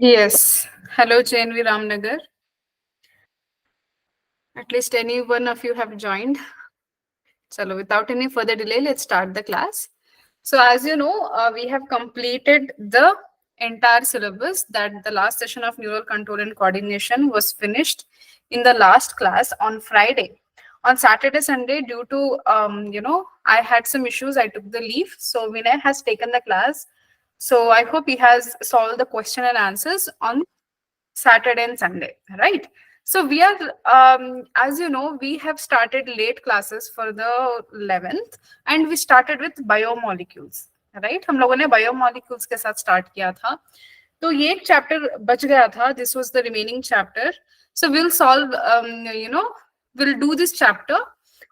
Yes. Hello, JNV Ramnagar. At least any one of you have joined. So, without any further delay, let's start the class. So, as you know, we have completed the entire syllabus that the last session of neural control and coordination was finished in the last class on Friday. On Saturday, Sunday, due to, I had some issues, I took the leave. So, Vinay has taken the class. So, I hope he has solved the question and answers on Saturday and Sunday, right? So we are, as you know, we have started late classes for the 11th and we started with biomolecules, right? हम लोगों ने biomolecules के साथ start किया था. तो ये एक chapter बच गया था. This was the remaining chapter. So we'll solve, we'll do this chapter.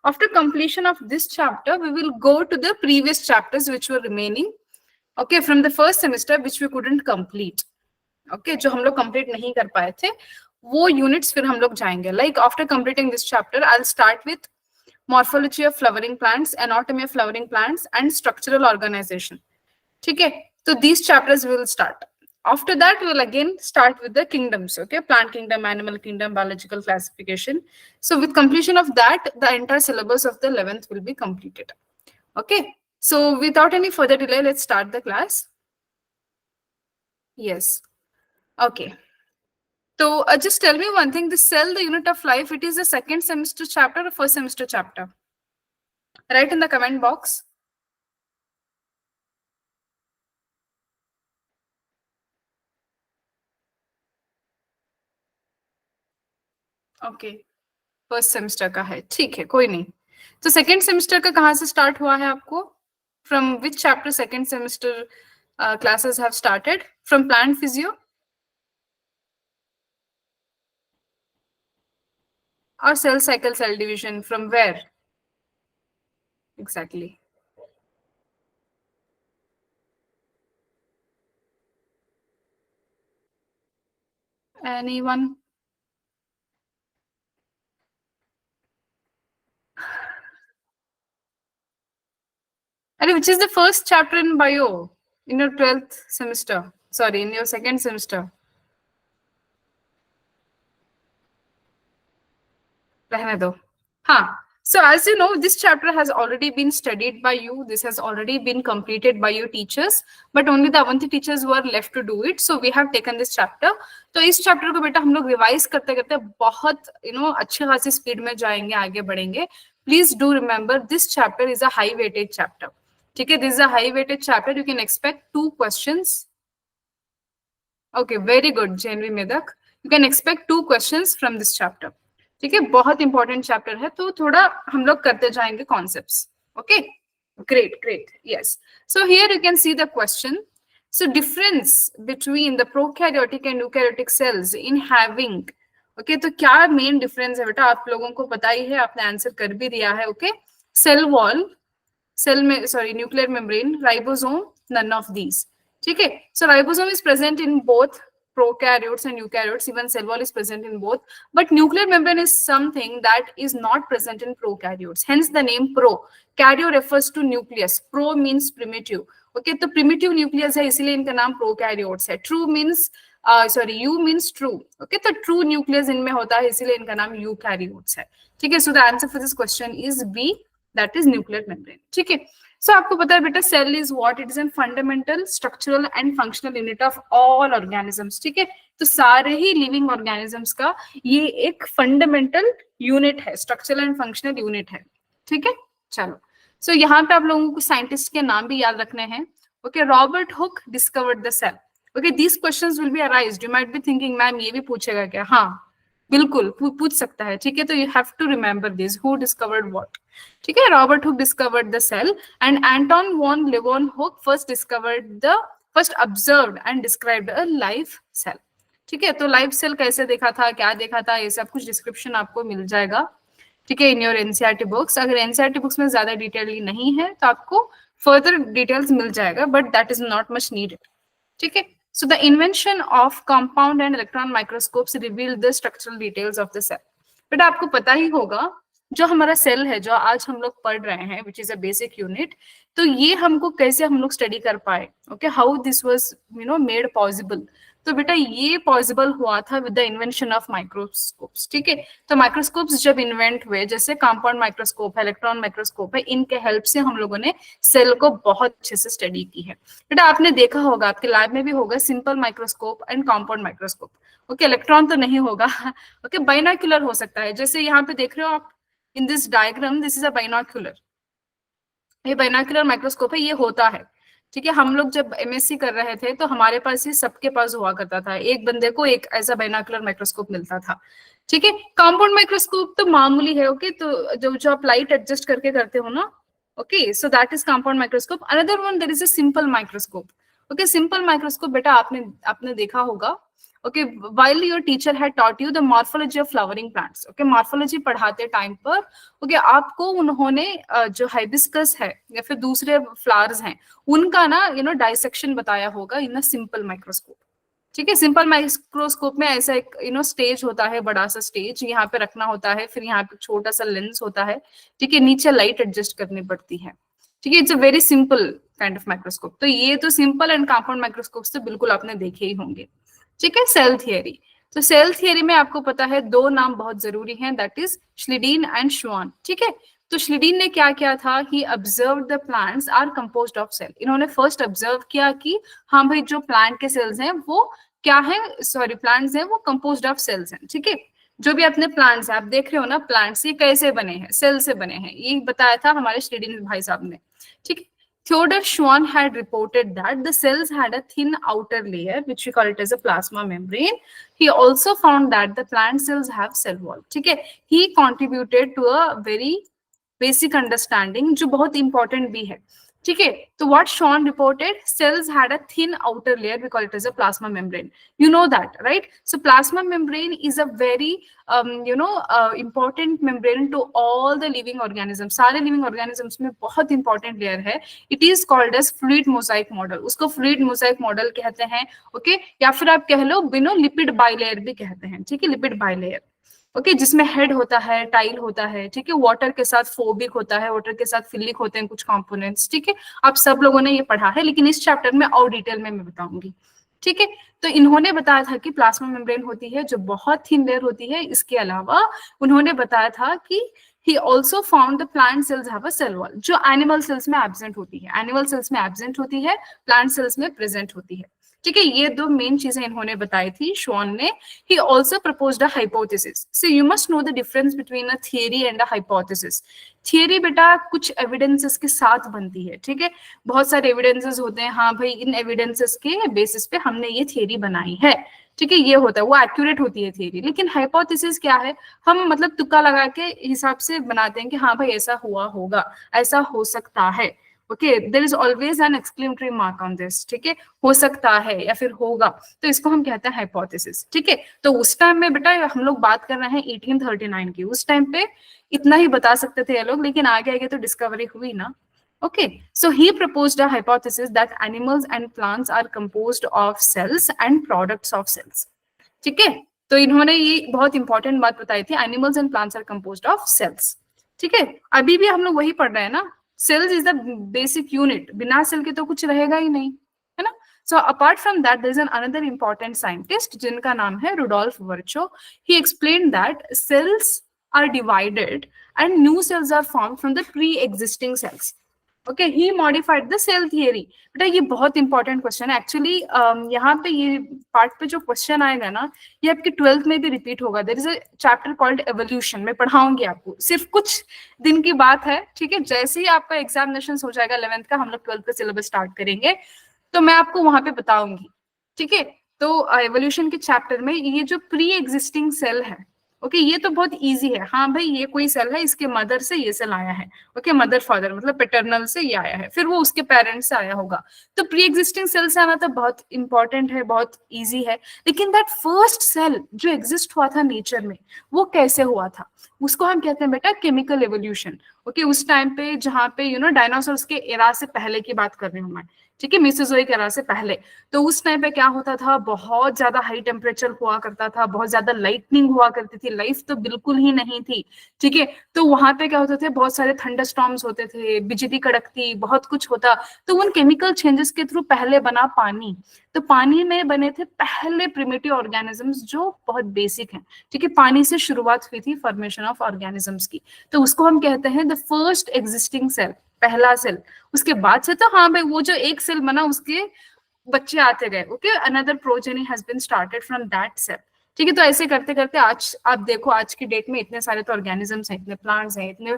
After completion of this chapter, we will go to the previous chapters which were remaining, okay, from the first semester which we couldn't complete. Okay जो हम लोग complete नहीं कर पाए थे वो units फिर हम लोग जाएंगे like after completing this chapter I will start with morphology of flowering plants anatomy of flowering plants and structural organisation ठीक है तो these chapters will start after that we'll again start with the kingdoms okay plant kingdom animal kingdom biological classification so with completion of that the entire syllabus of the 11th will be completed okay so without any further delay let's start the class yes okay. So just tell me one thing, this cell, the unit of life, it is a second semester chapter or first semester chapter? Write in the comment box. Okay first semester का है ठीक है कोई नहीं तो second semester का कहाँ से स्टार्ट हुआ है आपको from which chapter second semester classes have started from plant physio or cell cycle cell division from where exactly anyone and which is the first chapter in bio in your 12th semester sorry in your second semester रहने दो हाँ so as you know this chapter has already been studied by you this has already been completed by your teachers but only the Avanti teachers were left to do it so we have taken this chapter तो इस chapter को बेटा हम लोग revise करते करते बहुत अच्छे खासी speed में जाएंगे आगे बढ़ेंगे please do remember this chapter is a high weightage chapter ठीक है this is a high weightage chapter you can expect 2 questions okay very good Janvi Medak you can expect 2 questions from this chapter ठीक है बहुत important chapter है तो थोड़ा हम लोग करते जाएंगे concepts okay great great yes so here you can see the question so difference between the prokaryotic and eukaryotic sales in having okay तो क्या मेन डिफरेंस है बेटा आप लोगों को पता ही है आपने आंसर कर भी दिया है ओके सेल वॉल सेल में sorry nuclear membrane ribosome none of these ठीक है so ribosome is present in both prokaryotes and eukaryotes even cell wall is present in both but nuclear membrane is something that is not present in prokaryotes hence the name pro karyo refers to nucleus pro means primitive okay तो primitive nucleus है इसीलिए इनका नाम prokaryotes है true means u means true okay तो true nucleus इनमें होता है इसीलिए इनका नाम eukaryotes है ठीक है so the answer for this question is B that is nuclear membrane ठीक है so आपको पता है बेटा cell is what it is an fundamental structural and functional unit of all organisms ठीक है तो सारे ही लिविंग ऑर्गेनिजम्स का ये एक फंडामेंटल यूनिट है स्ट्रक्चरल एंड फंक्शनल यूनिट है ठीक है चलो सो यहाँ पे आप लोगों को साइंटिस्ट के नाम भी याद रखने हैं okay Robert Hooke discovered the cell okay these questions will be arised you might be thinking ma'am ये भी पूछेगा क्या हाँ बिल्कुल पूछ सकता है ठीक है तो you have to remember this who discovered what ठीक है Robert Hooke discovered the cell and Anton von Leeuwenhoek first observed and described a live cell ठीक है तो लाइव सेल कैसे देखा था क्या देखा था ये सब कुछ डिस्क्रिप्शन आपको मिल जाएगा ठीक है इन योर एनसीईआरटी बुक्स अगर एनसीईआरटी बुक्स में ज्यादा डिटेल नहीं है तो आपको फर्दर डिटेल्स मिल जाएगा but that is not much needed ठीक है So the invention of compound and electron microscopes revealed the structural details of the cell. बेटा आपको पता ही होगा जो हमारा सेल है जो आज हम लोग पढ़ रहे हैं which is a basic unit तो ये हमको कैसे हम लोग स्टडी कर पाए okay how this was made possible तो बेटा ये पॉसिबल हुआ था with the invention of microscopes, ठीक है। तो माइक्रोस्कोप्स जब इन्वेंट हुए, जैसे कंपाउंड माइक्रोस्कोप है, इलेक्ट्रॉन माइक्रोस्कोप है, इनके हेल्प से हम लोगों ने सेल को बहुत अच्छे से स्टडी की है। बेटा आपने देखा होगा, आपके लैब में भी होगा, simple microscope and compound microscope. Okay, electron तो नहीं होगा। ओके, बाइनोक्यूलर हो सकता है, जैसे यहाँ पे देख रहे हो आप in this diagram, this is a binocular, ये बाइनोक्यूलर माइक्रोस्कोप है, ये होता है, ठीक है। हम लोग जब एमएससी कर रहे थे तो हमारे पास ये सबके पास हुआ करता था, एक बंदे को एक ऐसा बाइनोक्यूलर माइक्रोस्कोप मिलता था, ठीक है। कंपाउंड माइक्रोस्कोप तो मामूली है, ओके, तो जो आप लाइट एडजस्ट करके करते हो ना, okay, so that is compound microscope. Another one there is a simple microscope. Okay, simple microscope बेटा आपने देखा होगा, okay, while your teacher had taught you the morphology of flowering plants, okay, morphology पढ़ाते time पर, okay, आपको उन्होंने जो hibiscus है या फिर दूसरे फ्लावर्स हैं उनका ना डाइसेक्शन बताया होगा इन अ सिंपल माइक्रोस्कोप, ठीक है। सिंपल माइक्रोस्कोप में ऐसा एक स्टेज होता है, बड़ा सा स्टेज यहाँ पे रखना होता है, फिर यहाँ पे छोटा सा लेंस होता है, ठीक है, नीचे लाइट एडजस्ट करनी पड़ती है, ठीक है। It's a very simple kind of microscope. तो ये तो सिंपल एंड कंपाउंड माइक्रोस्कोप तो बिल्कुल आपने देखे ही होंगे, ठीक है। सेल थियरी, तो सेल थियरी में आपको पता है दो नाम बहुत जरूरी हैं, दैट इज श्लिडीन एंड श्वान, ठीक है। तो श्लिडीन ने क्या किया था, he observed the plants are composed of cell. इन्होंने फर्स्ट ऑब्जर्व किया कि हाँ भाई जो प्लांट के सेल्स हैं वो क्या है, सॉरी प्लांट्स हैं वो कंपोज्ड ऑफ सेल्स हैं, ठीक है। जो भी अपने प्लांट्स हैं, आप देख रहे हो ना प्लांट्स ये कैसे बने हैं, सेल से बने हैं, ये बताया था हमारे श्लिडीन भाई साहब ने, ठीक है। Theodor Schwann had reported that the cells had a thin outer layer, which we call it as a plasma membrane. He also found that the plant cells have cell wall. ठीक है, he contributed to a very basic understanding जो बहुत important भी है, ठीक है। तो what Schwann reported, cells had a thin outer layer, we call it as a plasma membrane. You know that, right? So plasma membrane is a very important membrane to all the living organisms. सारे living organisms में बहुत important layer है. It is called as fluid mosaic model. उसको fluid mosaic model कहते हैं, okay? या फिर आप कह लो lipid bilayer भी कहते हैं, ठीक है, lipid bilayer. ओके जिसमें हेड होता है, टाइल होता है, ठीक है, वाटर के साथ फोबिक होता है, वाटर के साथ फिलिक होते हैं कुछ कंपोनेंट्स, ठीक है। आप सब लोगों ने ये पढ़ा है, लेकिन इस चैप्टर में और डिटेल में मैं बताऊंगी, ठीक है। तो इन्होंने बताया था कि प्लाज्मा मेम्ब्रेन होती है जो बहुत थिन लेयर होती है। इसके अलावा उन्होंने बताया था कि he also found the plant cells have a cell wall, जो एनिमल सेल्स में एब्सेंट होती है, एनिमल सेल्स में एब्सेंट होती है, प्लांट सेल्स में प्रेजेंट होती है, ठीक है। ये दो मेन चीजें इन्होंने बताई थी श्वान ने। He also proposed a hypothesis. So you must know the difference between a theory and a hypothesis. Theory बेटा कुछ एविडेंसेस के साथ बनती है, ठीक है, बहुत सारे एविडेंसेस होते हैं, हाँ भाई इन एविडेंसेस के बेसिस पे हमने ये थियरी बनाई है, ठीक है, ये होता है, वो एक्यूरेट होती है थियरी। लेकिन हाइपोथेसिस क्या है, हम मतलब तुक्का लगा के हिसाब से बनाते हैं कि हाँ भाई ऐसा हुआ होगा, ऐसा हो सकता है, okay, there is always an exclamatory mark on this, ठीक है, हो सकता है या फिर होगा, तो इसको हम कहते हैं हाइपोथेसिस, ठीक है। तो उस टाइम में बेटा हम लोग बात कर रहे हैं 1839 की, उस टाइम पे इतना ही बता सकते थे ये लोग, लेकिन आगे आगे तो डिस्कवरी हुई ना, okay, so he proposed a hypothesis that animals and plants are composed of cells and products of cells, ठीक है। तो इन्होंने ये बहुत इंपॉर्टेंट बात बताई थी, animals and plants are composed of cells, ठीक है। अभी भी हम लोग वही पढ़ रहे हैं ना, cells is the basic unit, बिना सेल के तो कुछ रहेगा ही नहीं, है ना। So apart from that, there is another important scientist जिनका नाम है Rudolf Virchow. He explained that cells are divided and new cells are formed from the pre-existing cells. Okay, he modified the cell theory. बेटा ये बहुत important question है actually, यहाँ पे ये पार्ट पे जो क्वेश्चन आएगा ना, ये आपके 12th में भी रिपीट होगा. There is a chapter called evolution, मैं पढ़ाऊंगी आपको, सिर्फ कुछ दिन की बात है, ठीक है। जैसे ही आपका एग्जामिनेशन हो जाएगा 11th का, हम लोग 12th का सिलेबस स्टार्ट करेंगे, तो मैं आपको वहां पे बताऊंगी, ठीक है। तो एवोल्यूशन के चैप्टर में ये जो प्री एग्जिस्टिंग सेल है, ओके, ये तो बहुत इजी है, हाँ भाई ये कोई सेल है, इसके मदर से ये सेल आया है, ओके, मदर फादर मतलब पेटर्नल से ये आया है, फिर वो उसके पेरेंट्स से आया होगा, तो प्री एग्जिस्टिंग सेल से आना तो बहुत इंपॉर्टेंट है, बहुत इजी है। लेकिन दैट फर्स्ट सेल जो एग्जिस्ट हुआ था नेचर में, वो कैसे हुआ था, उसको हम कहते हैं बेटा केमिकल एवोल्यूशन। ओके, उस टाइम पे जहाँ पे डायनासोर्स के एरा से पहले की बात कर रही हूँ मैं, ठीक है, मेसोजोइक एरा से पहले। तो उस टाइम पे क्या होता था, बहुत ज्यादा हाई टेम्परेचर हुआ करता था, बहुत ज्यादा लाइटनिंग हुआ करती थी, लाइफ तो बिल्कुल ही नहीं थी, ठीक है। तो वहां पे क्या होते थे, बहुत सारे थंडर स्टॉर्म्स होते थे, बिजली कड़कती, बहुत कुछ होता। तो उन केमिकल चेंजेस के थ्रू पहले बना पानी। तो पानी में बने थे पहले प्रिमिटिव ऑर्गेनिजम्स जो बहुत बेसिक हैं, ठीक है। पानी से शुरुआत हुई थी फॉर्मेशन ऑफ ऑर्गेनिजम्स की। तो उसको हम कहते हैं द फर्स्ट एग्जिस्टिंग सेल, पहला सेल। उसके बाद से तो हाँ भाई, वो जो एक सेल बना उसके बच्चे आते गए। Okay, another progeny has been started from that cell, ठीक है। तो ऐसे करते करते आज आप देखो, आज की डेट में इतने सारे तो ऑर्गेनिजम्स हैं, इतने प्लांट्स हैं, इतने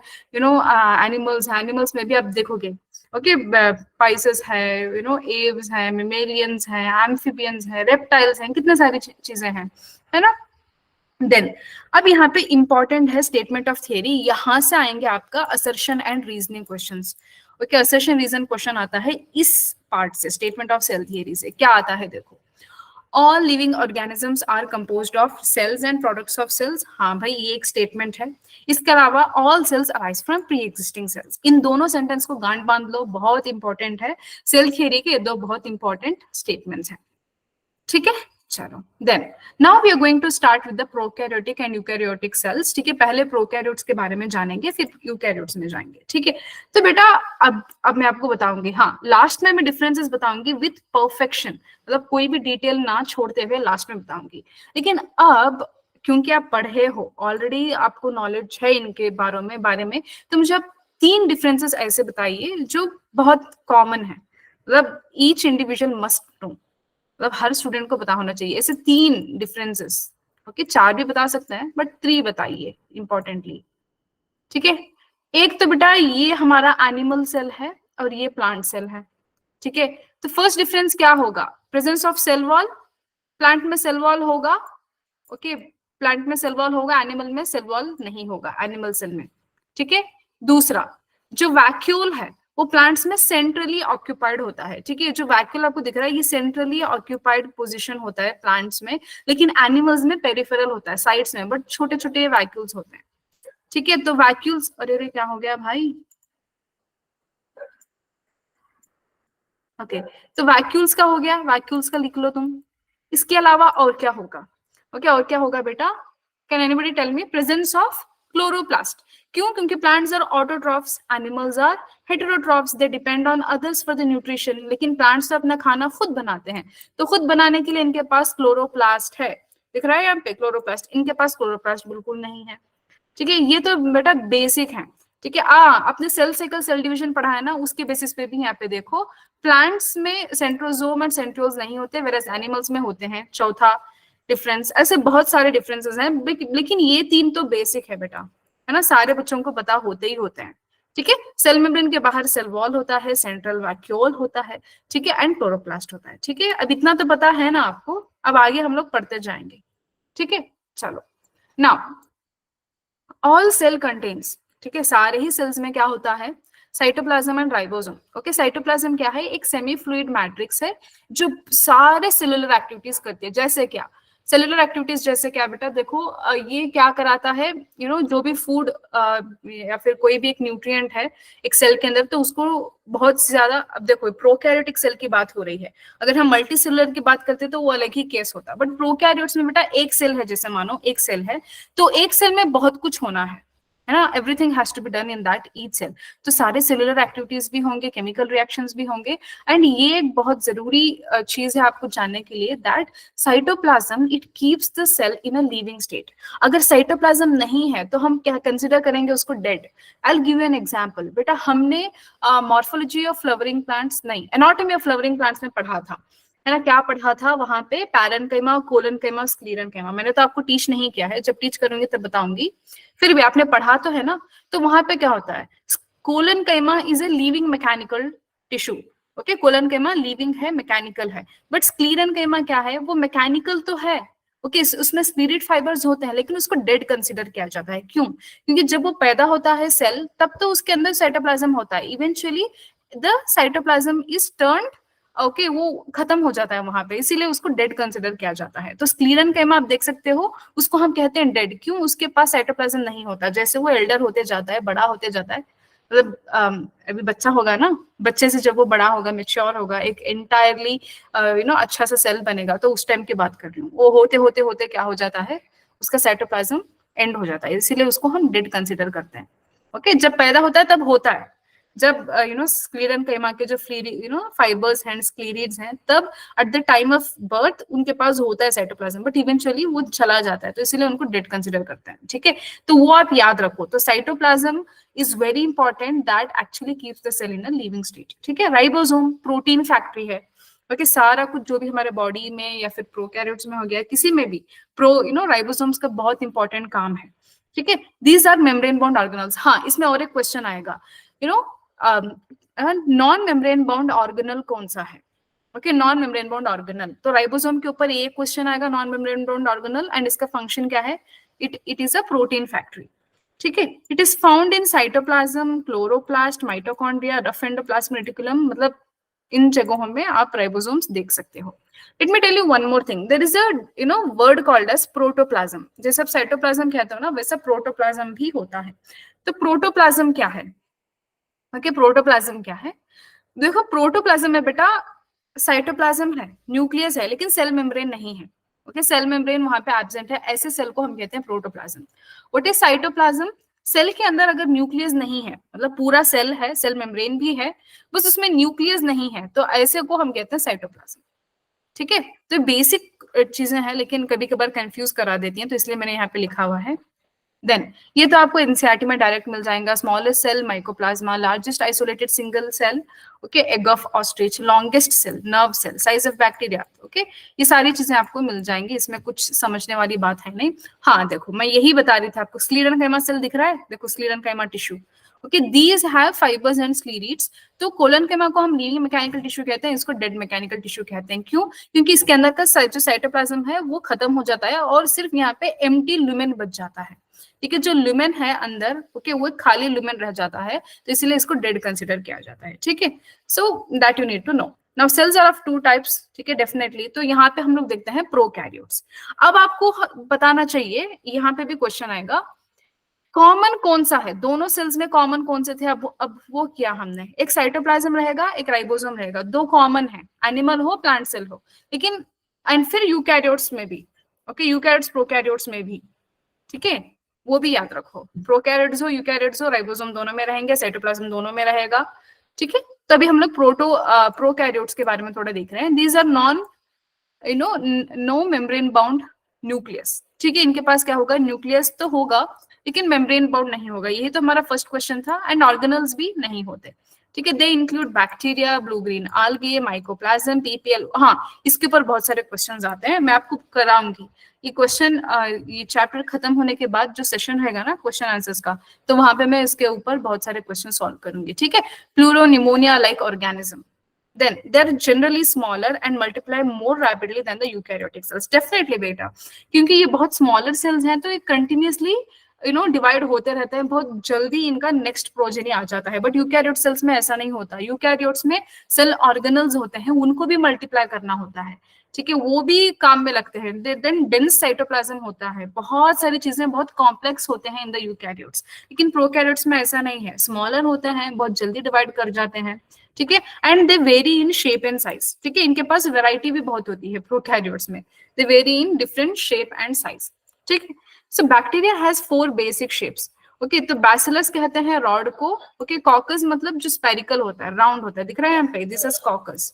एनिमल्स हैं। एनिमल्स में भी आप देखोगे, ओके, स्पाइसेस है, एव्स हैं, मेमेलियंस हैं, एम्फिबियंस हैं, रेप्टाइल्स हैं, कितने सारी चीजें हैं, है ना। देन अब यहाँ पे इंपॉर्टेंट है स्टेटमेंट ऑफ थियरी। यहां से आएंगे आपका assertion and reasoning questions. Okay, assertion reason question आता है इस पार्ट से, स्टेटमेंट ऑफ सेल थियरी से। क्या आता है देखो, all living organisms are composed of cells and products of cells. हाँ भाई, ये एक स्टेटमेंट है। इसके अलावा all cells arise from pre existing cells. इन दोनों सेंटेंस को गांठ बांध लो, बहुत इंपॉर्टेंट है। सेल थियरी के दो बहुत इंपॉर्टेंट स्टेटमेंट्स हैं, ठीक है। चलो, then now we are going to start with the prokaryotic and eukaryotic cells, ठीक है। पहले प्रोकैरियोट्स के बारे में जानेंगे, फिर यूकैरियोट्स में जाएंगे, ठीक है। तो बेटा अब मैं आपको बताऊंगी, हाँ लास्ट में मैं डिफरेंसेस बताऊंगी विद परफेक्शन, मतलब कोई भी डिटेल ना छोड़ते हुए लास्ट में बताऊंगी। लेकिन अब क्योंकि आप पढ़े हो ऑलरेडी, आपको नॉलेज है इनके बारे में, तो मुझे आप 3 डिफरेंसेस ऐसे बताइए जो बहुत कॉमन है, मतलब ईच इंडिविजुअल मस्ट नो, मतलब हर स्टूडेंट को पता होना चाहिए। ऐसे 3 डिफरेंसेस, ओके, 4 भी बता सकते हैं बट 3 बताइए इंपॉर्टेंटली, ठीक है। एक तो बेटा ये हमारा एनिमल सेल है और ये प्लांट सेल है, ठीक है। तो फर्स्ट डिफरेंस क्या होगा, presence of cell wall. Plant में सेल वॉल होगा, ओके, प्लांट में सेल वॉल होगा, एनिमल में सेल वॉल नहीं होगा, एनिमल सेल में, ठीक है। दूसरा, जो वैक्यूल है वो प्लांट्स में सेंट्रली ऑक्यूपाइड होता है, ठीक है। जो वैक्यूल आपको दिख रहा है ये सेंट्रली ऑक्यूपाइड पोजीशन होता है प्लांट्स में, लेकिन एनिमल्स में पेरिफेरल होता है, साइड्स में, बट छोटे छोटे वैक्यूल्स होते हैं, ठीक है। तो वैक्यूल्स, अरे क्या हो गया भाई, ओके। तो वैक्यूल्स का हो गया, वैक्यूल्स का लिख लो तुम। इसके अलावा और क्या होगा, ओके, और क्या होगा बेटा, can anybody tell me, presence of chloroplast. क्यों, क्योंकि plants are autotrophs, animals are heterotrophs, they depend on others for the nutrition. लेकिन प्लांट्स तो अपना खाना खुद बनाते हैं, तो खुद बनाने के लिए इनके पास क्लोरोप्लास्ट है, दिख रहा है यहाँ पे क्लोरोप्लास्ट। इनके पास क्लोरोप्लास्ट बिल्कुल नहीं है, ठीक है। ये तो बेटा बेसिक है, ठीक है। आपने सेल साइकिल सेल डिवीजन पढ़ा है ना, उसके बेसिस पे भी यहाँ पे देखो, प्लांट्स में सेंट्रोजोम एंड सेंट्रियोल्स नहीं होते, वेरएस एनिमल्स में होते हैं। चौथा डिफरेंस, ऐसे बहुत सारे डिफरेंसेस हैं, लेकिन ये 3 तो बेसिक है बेटा, है ना, सारे बच्चों को पता होते ही होते हैं, ठीक है। सेल मेम्ब्रेन के बाहर सेल वॉल होता है, सेंट्रल वैक्यूल होता है, ठीक है, एंड क्लोरोप्लास्ट होता है, ठीक है। अब इतना तो पता है ना आपको, अब आगे हम लोग पढ़ते जाएंगे, ठीक है। चलो, नाउ ऑल सेल कंटेन्स, ठीक है, सारे ही सेल्स में क्या होता है, cytoplasm and ribosome. Okay, cytoplasm क्या है, एक सेमी फ्लूइड मैट्रिक्स है जो सारे सेलुलर एक्टिविटीज करती है। जैसे क्या, सेलुलर एक्टिविटीज जैसे क्या बेटा, देखो ये क्या कराता है, जो भी फूड या फिर कोई भी एक न्यूट्रिएंट है एक सेल के अंदर, तो उसको बहुत ज्यादा, अब देखो प्रोकैरियोटिक सेल की बात हो रही है, अगर हम मल्टी सेलुलर की बात करते तो वो अलग ही केस होता, बट प्रोकैरियोट्स में बेटा एक सेल है, जैसे मानो एक सेल है, तो एक सेल में बहुत कुछ होना है ना, everything has to be done in that each cell. तो सारे सेलुलर एक्टिविटीज भी होंगे, केमिकल रिएक्शंस भी होंगे। एंड ये एक बहुत जरूरी चीज है आपको जानने के लिए, that cytoplasm it keeps the cell in a living state. अगर साइटोप्लाज्म नहीं है तो हम क्या कंसिडर करेंगे उसको, dead. I will give you an example. बेटा हमने मॉर्फोलॉजी ऑफ फ्लावरिंग प्लांट्स नहीं, एनाटॉमी ऑफ फ्लावरिंग प्लांट्स में पढ़ा था, है ना। क्या पढ़ा था वहां पे, पैरेन्काइमा, कोलेनकाइमा, स्क्लेरेन्काइमा। मैंने तो आपको टीच नहीं किया है, जब टीच करूंगी तब बताऊंगी, फिर भी आपने पढ़ा तो है ना। तो वहां पे क्या होता है, collenchyma is a living mechanical tissue. Okay, collenchyma living है, मैकेनिकल है, बट स्क्लेरेन्काइमा क्या है, वो मैकेनिकल तो है, ओके, उसमें स्पिरिट फाइबर्स होते हैं, लेकिन उसको डेड कंसिडर किया जाता है। क्यों, क्योंकि जब वो पैदा होता है सेल, तब तो उसके अंदर साइटोप्लाज्म होता है, eventually the cytoplasm is turned okay वो खत्म हो जाता है वहां पे, इसीलिए उसको डेड कंसिडर किया जाता है। तो स्क्लीरेनकाइमा आप देख सकते हो, उसको हम कहते हैं डेड, क्यों? उसके पास साइटोप्लाज्म नहीं होता। जैसे वो एल्डर होते जाता है, बड़ा होते जाता है, मतलब अभी बच्चा होगा ना, बच्चे से जब वो बड़ा होगा, मेच्योर होगा, एक एंटायरली अच्छा सा सेल बनेगा, तो उस टाइम की बात कर रही हूँ, वो होते होते होते क्या हो जाता है, उसका साइटोप्लाज्म एंड हो जाता है, इसीलिए उसको हम डेड कंसिडर करते हैं। ओके जब पैदा होता है तब होता है, जब स्क्लीरेनकाइमा के जो फ्री फाइबर्स हैं, स्क्लीरिड्स हैं, तब at the time of birth उनके पास होता है साइटोप्लाज्म, बट इवेंचुअली वो चला जाता है, तो इसीलिए उनको डेड कंसिडर करते हैं। ठीक है, तो वो आप याद रखो। तो cytoplasm is very important, that actually keeps the cell in a living state. ठीक है, राइबोसोम प्रोटीन फैक्ट्री है, ओके सारा कुछ जो भी हमारे बॉडी में या फिर प्रोकैरियोट्स में हो गया, किसी में भी राइबोसोम्स का बहुत इंपॉर्टेंट काम है। ठीक है, these are membrane bound organelles. हाँ, इसमें और एक क्वेश्चन आएगा, नॉन मेम्ब्रेन बाउंड ऑर्गेनल कौन सा है? Okay non membrane bound organelle, तो राइबोसोम के ऊपर एक क्वेश्चन आएगा, non membrane bound organelle, and इसका फंक्शन क्या है? It is a protein factory. ठीक है, it is found in cytoplasm, chloroplast, mitochondria, rough endoplasm reticulum, मतलब इन जगहों में आप राइबोसोम्स देख सकते हो। Let me tell you one more thing, there is a word called as protoplasm. जैसे आप साइटोप्लाज्म कहते हो ना, वैसा प्रोटोप्लाज्म भी होता है। तो प्रोटोप्लाज्म क्या है? ओके प्रोटोप्लाज्म क्या है? देखो प्रोटोप्लाज्म में बेटा साइटोप्लाज्म है, न्यूक्लियस है, लेकिन सेल मेम्ब्रेन नहीं है। ओके सेल मेम्ब्रेन वहां पे एब्सेंट है, ऐसे सेल को हम कहते हैं protoplasm. What is cytoplasm? Cell के अंदर अगर न्यूक्लियस नहीं है, मतलब पूरा सेल है, सेल मेम्ब्रेन भी है, बस उसमें न्यूक्लियस नहीं है, तो ऐसे को हम कहते हैं साइटोप्लाज्म। ठीक है, तो बेसिक चीजें हैं, लेकिन कभी कभार कंफ्यूज करा देती हैं, तो इसलिए मैंने यहाँ पे लिखा हुआ है। देन ये तो आपको एनसीईआरटी में डायरेक्ट मिल जाएगा। Smallest cell mycoplasma, largest isolated single cell, okay egg of ostrich, longest cell nerve cell, size of bacteria, okay ये सारी चीजें आपको मिल जाएंगी, इसमें कुछ समझने वाली बात है नहीं। हाँ देखो मैं यही बता रही थी आपको, स्क्लीरेनकाइमा सेल दिख रहा है, देखो sclerenchyma tissue, okay these have fibres and sclereids. तो कोलनकाइमा को हम लिविंग मैकेनिकल टिश्यू कहते हैं, इसको डेड मैकेनिकल टिश्यू कहते हैं। क्यों? क्योंकि इसके अंदर का जो साइटोप्लाज्म है वो खत्म हो जाता है और सिर्फ यहाँ पे एम्प्टी लुमेन बच जाता है। ठीक है, जो लुमेन है अंदर, ओके वो खाली लुमेन रह जाता है, तो इसलिए इसको डेड कंसिडर किया जाता है। ठीक है, so that you need to know. Now cells are of two types, ठीक है डेफिनेटली। तो यहाँ पे हम लोग देखते हैं प्रोकैरियोट्स। अब आपको बताना चाहिए, यहाँ पे भी क्वेश्चन आएगा, कॉमन कौन सा है दोनों सेल्स में? कॉमन कौन से थे? अब वो किया हमने, एक साइटोप्लाज्म रहेगा, एक राइबोसोम रहेगा, दो कॉमन है, एनिमल हो प्लांट सेल हो, लेकिन एंड फिर यूकैरियोट्स में भी, ओके यूकैरियोट्स प्रोकैरियोट्स में भी। ठीक है, वो भी याद रखो, प्रोकैरियोट्स हो यूकैरियोट्स हो, राइबोसोम दोनों में रहेंगे, साइटोप्लाज्म दोनों में रहेगा। ठीक है, तभी हम लोग प्रोकैरियोट्स के बारे में थोड़ा देख रहे हैं। These are non no membrane bound nucleus. ठीक है, इनके पास क्या होगा? न्यूक्लियस तो होगा, लेकिन मेम्ब्रेन बाउंड नहीं होगा। यही तो हमारा फर्स्ट क्वेश्चन था। एंड ऑर्गेनल्स भी नहीं होते। ठीक है, they include bacteria, blue green algae, mycoplasma, PPL. हाँ, इसके ऊपर बहुत सारे क्वेश्चंस आते हैं, मैं आपको कराऊंगी ये क्वेश्चन, ये चैप्टर खत्म होने के बाद जो सेशन रहेगा ना क्वेश्चन आंसर्स का, तो वहां पे मैं इसके ऊपर बहुत सारे क्वेश्चन सॉल्व करूंगी। ठीक है, pleuropneumonia like organism, then they're generally smaller and multiply more rapidly than the eukaryotic cells. Definitely beta, क्योंकि ये बहुत smaller cells हैं, तो ये continuously डिवाइड होते रहते हैं, बहुत जल्दी इनका नेक्स्ट प्रोजेनी आ जाता है। बट यूकैरियोट सेल्स में ऐसा नहीं होता। यूकैरियोट्स में सेल ऑर्गेनल्स होते हैं, उनको भी मल्टीप्लाई करना होता है। ठीक है, वो भी काम में लगते हैं। देन डेंस साइटोप्लाज्म होता है, बहुत सारी चीजें बहुत कॉम्प्लेक्स होते हैं इन द यूकैरियोट्स, लेकिन प्रोकैरियोट्स में ऐसा नहीं है, स्मॉलर होते हैं, बहुत जल्दी डिवाइड कर जाते हैं। ठीक है, and they vary in shape and size. ठीक है, इनके पास वैरायटी भी बहुत होती है प्रोकैरियोट्स में, they vary in different shape and size. ठीक है, so bacteria has 4 basic shapes. Okay, तो बैसिलस कहते हैं रॉड को। ओके, कॉकस मतलब जो स्पेरिकल होता है, राउंड होता है, दिख रहा है यहाँ पे, दिस इज कॉकस।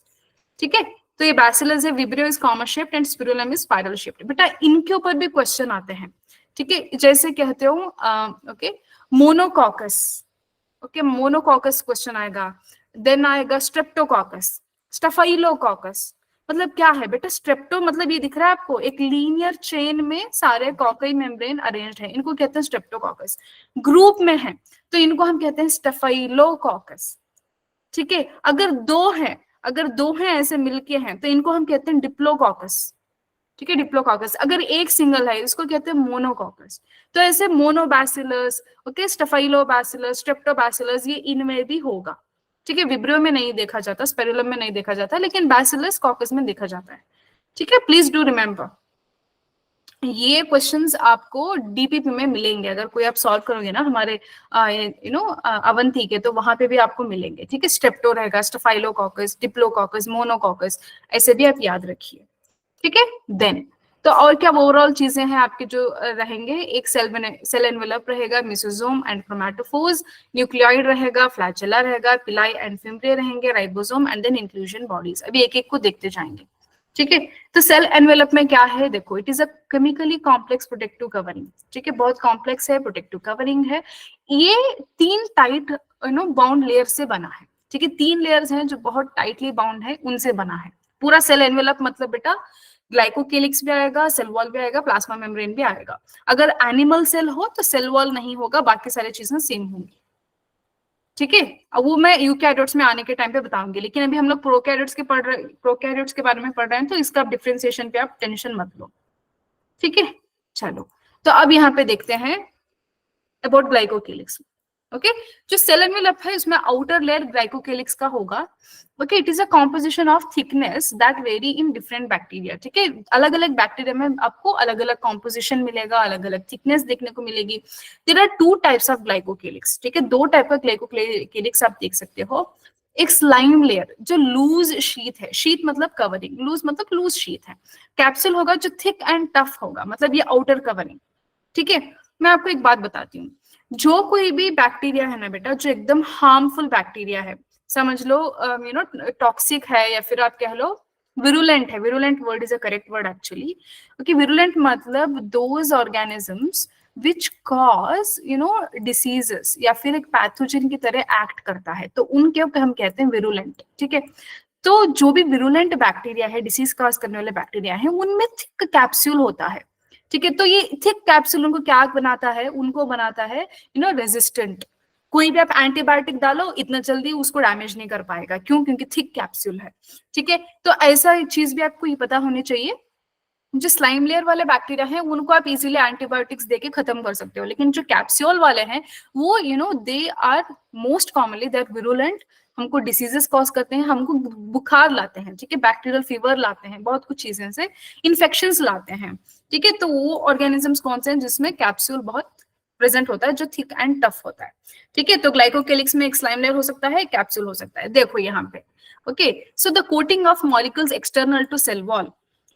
ठीक है, तो ये बैसिलस है, vibrio is comma shaped and spirillum is spiral shaped. बेटा इनके ऊपर भी क्वेश्चन आते हैं। ठीक है, जैसे कहते हो ओके मोनोकॉकस, ओके मोनोकॉकस क्वेश्चन आएगा। देन आएगा स्ट्रेप्टोकॉकस, स्टफाइलोकॉकस। मतलब क्या है बेटा? स्ट्रेप्टो मतलब ये दिख रहा है आपको, एक लीनियर चेन में सारे कॉकई मेम्ब्रेन अरेंज्ड है, इनको कहते हैं स्ट्रेप्टोकॉकस। ग्रुप में है तो इनको हम कहते हैं स्टफाइलोकॉकस। ठीक है, अगर दो हैं ऐसे मिलके हैं तो इनको हम कहते हैं डिप्लोकॉकस। ठीक है, डिप्लोकॉकस। अगर एक सिंगल है इसको कहते हैं मोनोकॉकस। तो ऐसे मोनोबैसिलस, ओके स्टफाइलोबैसिलस, स्ट्रेप्टोबैसिलस, ये इनमें भी होगा। ठीक है, विब्रियो में नहीं देखा जाता, स्पेरुलम में नहीं देखा जाता, लेकिन बैसिलस कॉकस में देखा जाता है। ठीक है, प्लीज डू रिमेम्बर, ये क्वेश्चंस आपको डीपीपी में मिलेंगे, अगर कोई आप सॉल्व करोगे ना हमारे अवंती के, तो वहां पे भी आपको मिलेंगे। ठीक है, स्टेप्टो रहेगा, स्टेफाइलोकॉकस, डिप्लोकॉकस, मोनोकॉकस, ऐसे भी आप याद रखिए। ठीक है, देन तो और क्या ओवरऑल चीजें हैं आपके जो रहेंगे, एक सेल एनवेलप रहेगा, मिसोजोम एंड क्रोमैटोफोर्स, न्यूक्लियोइड रहेगा, फ्लैचेला रहेगा, पिलाई एंड फिम्ब्रे रहेंगे, ribosome and then inclusion bodies. अभी एक एक को देखते जाएंगे। ठीक है, तो सेल एनवेलप में क्या है, देखो it is a chemically complex protective covering. ठीक है, बहुत कॉम्प्लेक्स है, प्रोटेक्टिव कवरिंग है। ये 3 टाइट बाउंड लेयर से बना है। ठीक है, 3 लेयर्स हैं जो बहुत टाइटली बाउंड है, उनसे बना है पूरा सेल एनवेलप। मतलब बेटा ग्लाइकोकेलिक्स भी आएगा, सेल वॉल भी आएगा, प्लाज्मा मेम्ब्रेन भी आएगा। अगर एनिमल सेल हो तो सेल वॉल नहीं होगा, बाकी सारी चीजें सेम होंगी। ठीक है, अब वो मैं यूकैरियोट्स में आने के टाइम पे बताऊंगी, लेकिन अभी हम लोग प्रोकैरियोट्स के बारे में पढ़ रहे हैं, तो इसका डिफरेंशिएशन पे आप टेंशन मत लो। ठीक है, चलो तो अब यहाँ पे देखते हैं अबाउट ग्लाइकोकेलिक्स। ओके, जो सेल एनवेलप है उसमें आउटर लेयर ग्लाइकोकेलिक्स का होगा। Okay, it is a composition of thickness that very in different bacteria. ठीक है, अलग अलग बैक्टीरिया में आपको अलग अलग कॉम्पोजिशन मिलेगा, अलग अलग थिकनेस देखने को मिलेगी। There are 2 types of glycocalyx. ठीक है, 2 टाइप का ग्लाइकोकेलिक्स आप देख सकते हो। एक स्लाइम लेयर जो लूज शीट है, शीट मतलब कवरिंग, लूज मतलब लूज शीट है। कैप्सूल होगा जो थिक एंड टफ होगा, मतलब ये आउटर कवरिंग। ठीक है, मैं आपको एक बात बताती हूँ, जो कोई भी बैक्टीरिया है ना बेटा, जो एकदम हार्मफुल बैक्टीरिया है, समझ लो टॉक्सिक है, या फिर आप कह लो विरुलेंट है। Virulent word is a correct word actually. Okay, virulent मतलब those organisms which cause diseases, या फिर एक पैथोजन की तरह एक्ट करता है, तो उनके हम कहते हैं विरुलेंट। ठीक है, तो जो भी विरुलेंट बैक्टीरिया है, डिसीज कॉज करने वाले बैक्टीरिया है, उनमें थिक कैप्सूल होता है। ठीक है, तो ये थिक कैप्सूल उनको क्या बनाता है, उनको बनाता है रेजिस्टेंट। कोई भी आप एंटीबायोटिक डालो इतना जल्दी उसको डैमेज नहीं कर पाएगा, क्यों? क्योंकि थिक कैप्सूल है। ठीक है, तो ऐसा चीज भी आपको ये पता होनी चाहिए। जो स्लाइम लेयर वाले बैक्टीरिया हैं उनको आप इजीली एंटीबायोटिक्स देके खत्म कर सकते हो, लेकिन जो कैप्सूल वाले हैं वो they are most commonly they are virulent, हमको डिसीजेस कॉज करते हैं, हमको बुखार लाते हैं। ठीक है, बैक्टीरियल फीवर लाते हैं, बहुत कुछ चीजें से इन्फेक्शंस लाते हैं। ठीक है, तो वो ऑर्गेनिजम्स कौन से हैं जिसमें कैप्सूल बहुत प्रेजेंट होता है, जो थिक एंड टफ होता है। ठीक है, तो ग्लाइकोकेलिक्स में एक स्लाइम लेयर हो सकता है, कैप्सूल हो सकता है। देखो यहाँ पे, okay, so the coating of molecules external to cell wall.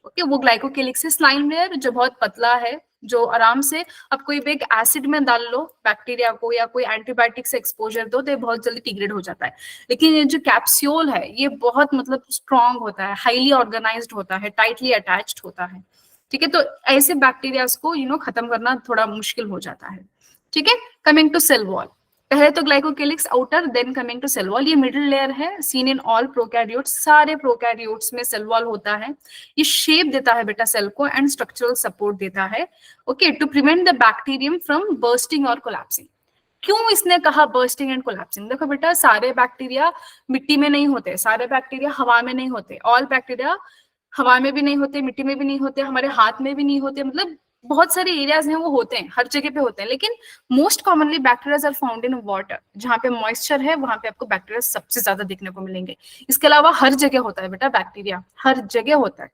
Okay, वो ग्लाइकोकेलिक्स है। स्लाइम लेयर जो बहुत पतला है, जो आराम से आप कोई भी एक एसिड में डाल लो बैक्टीरिया को, या कोई एंटीबायोटिक से एक्सपोजर दो, तो ये बहुत जल्दी डिग्रेड हो जाता है। लेकिन ये जो कैप्सूल है ये बहुत मतलब स्ट्रॉन्ग होता है, हाईली ऑर्गेनाइज्ड होता है, टाइटली अटैच्ड होता है। ठीक है, तो ऐसे बैक्टीरियाज को खत्म करना थोड़ा मुश्किल हो जाता है। ठीक है, कमिंग टू सेल वॉल, पहले तो glycocalyx outer, then coming to cell wall. ये मिडिल लेयर है, सीन इन ऑल प्रोकैरियोट्स, सारे प्रोकैरियोट्स में सेल वॉल होता है। ये शेप देता है बेटा सेल को एंड स्ट्रक्चरल सपोर्ट देता है। Okay, to prevent the bacterium from bursting और कोलैप्सिंग। क्यों इसने कहा बर्स्टिंग एंड कोलैप्सिंग? देखो बेटा, सारे बैक्टीरिया मिट्टी में नहीं होते, सारे बैक्टीरिया हवा में नहीं होते, ऑल बैक्टीरिया हवा में भी नहीं होते, मिट्टी में भी नहीं होते, हमारे हाथ में भी नहीं होते, मतलब बहुत सारे एरियाज हैं वो होते हैं, हर जगह पे होते हैं। लेकिन most commonly bacterias are found in water, जहाँ पे मॉइस्चर है वहां पे आपको बैक्टीरिया सबसे ज्यादा देखने को मिलेंगे। इसके अलावा हर जगह होता है बेटा बैक्टीरिया, हर जगह होता है।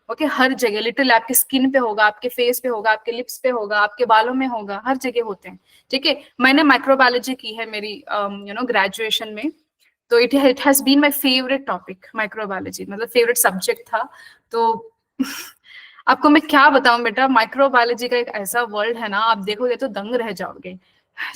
ओके, हर जगह, लिटिल आपके स्किन पे होगा, आपके फेस पे होगा, आपके लिप्स पे होगा, आपके बालों में होगा, हर जगह होते हैं। ठीक है, मैंने माइक्रोबायोलॉजी की है मेरी ग्रेजुएशन में, तो it has been my favourite topic. Microbiology मतलब फेवरेट सब्जेक्ट था। तो आपको मैं क्या बताऊं बेटा, माइक्रोबायोलॉजी का एक ऐसा वर्ल्ड है ना, आप देखोगे तो दंग रह जाओगे।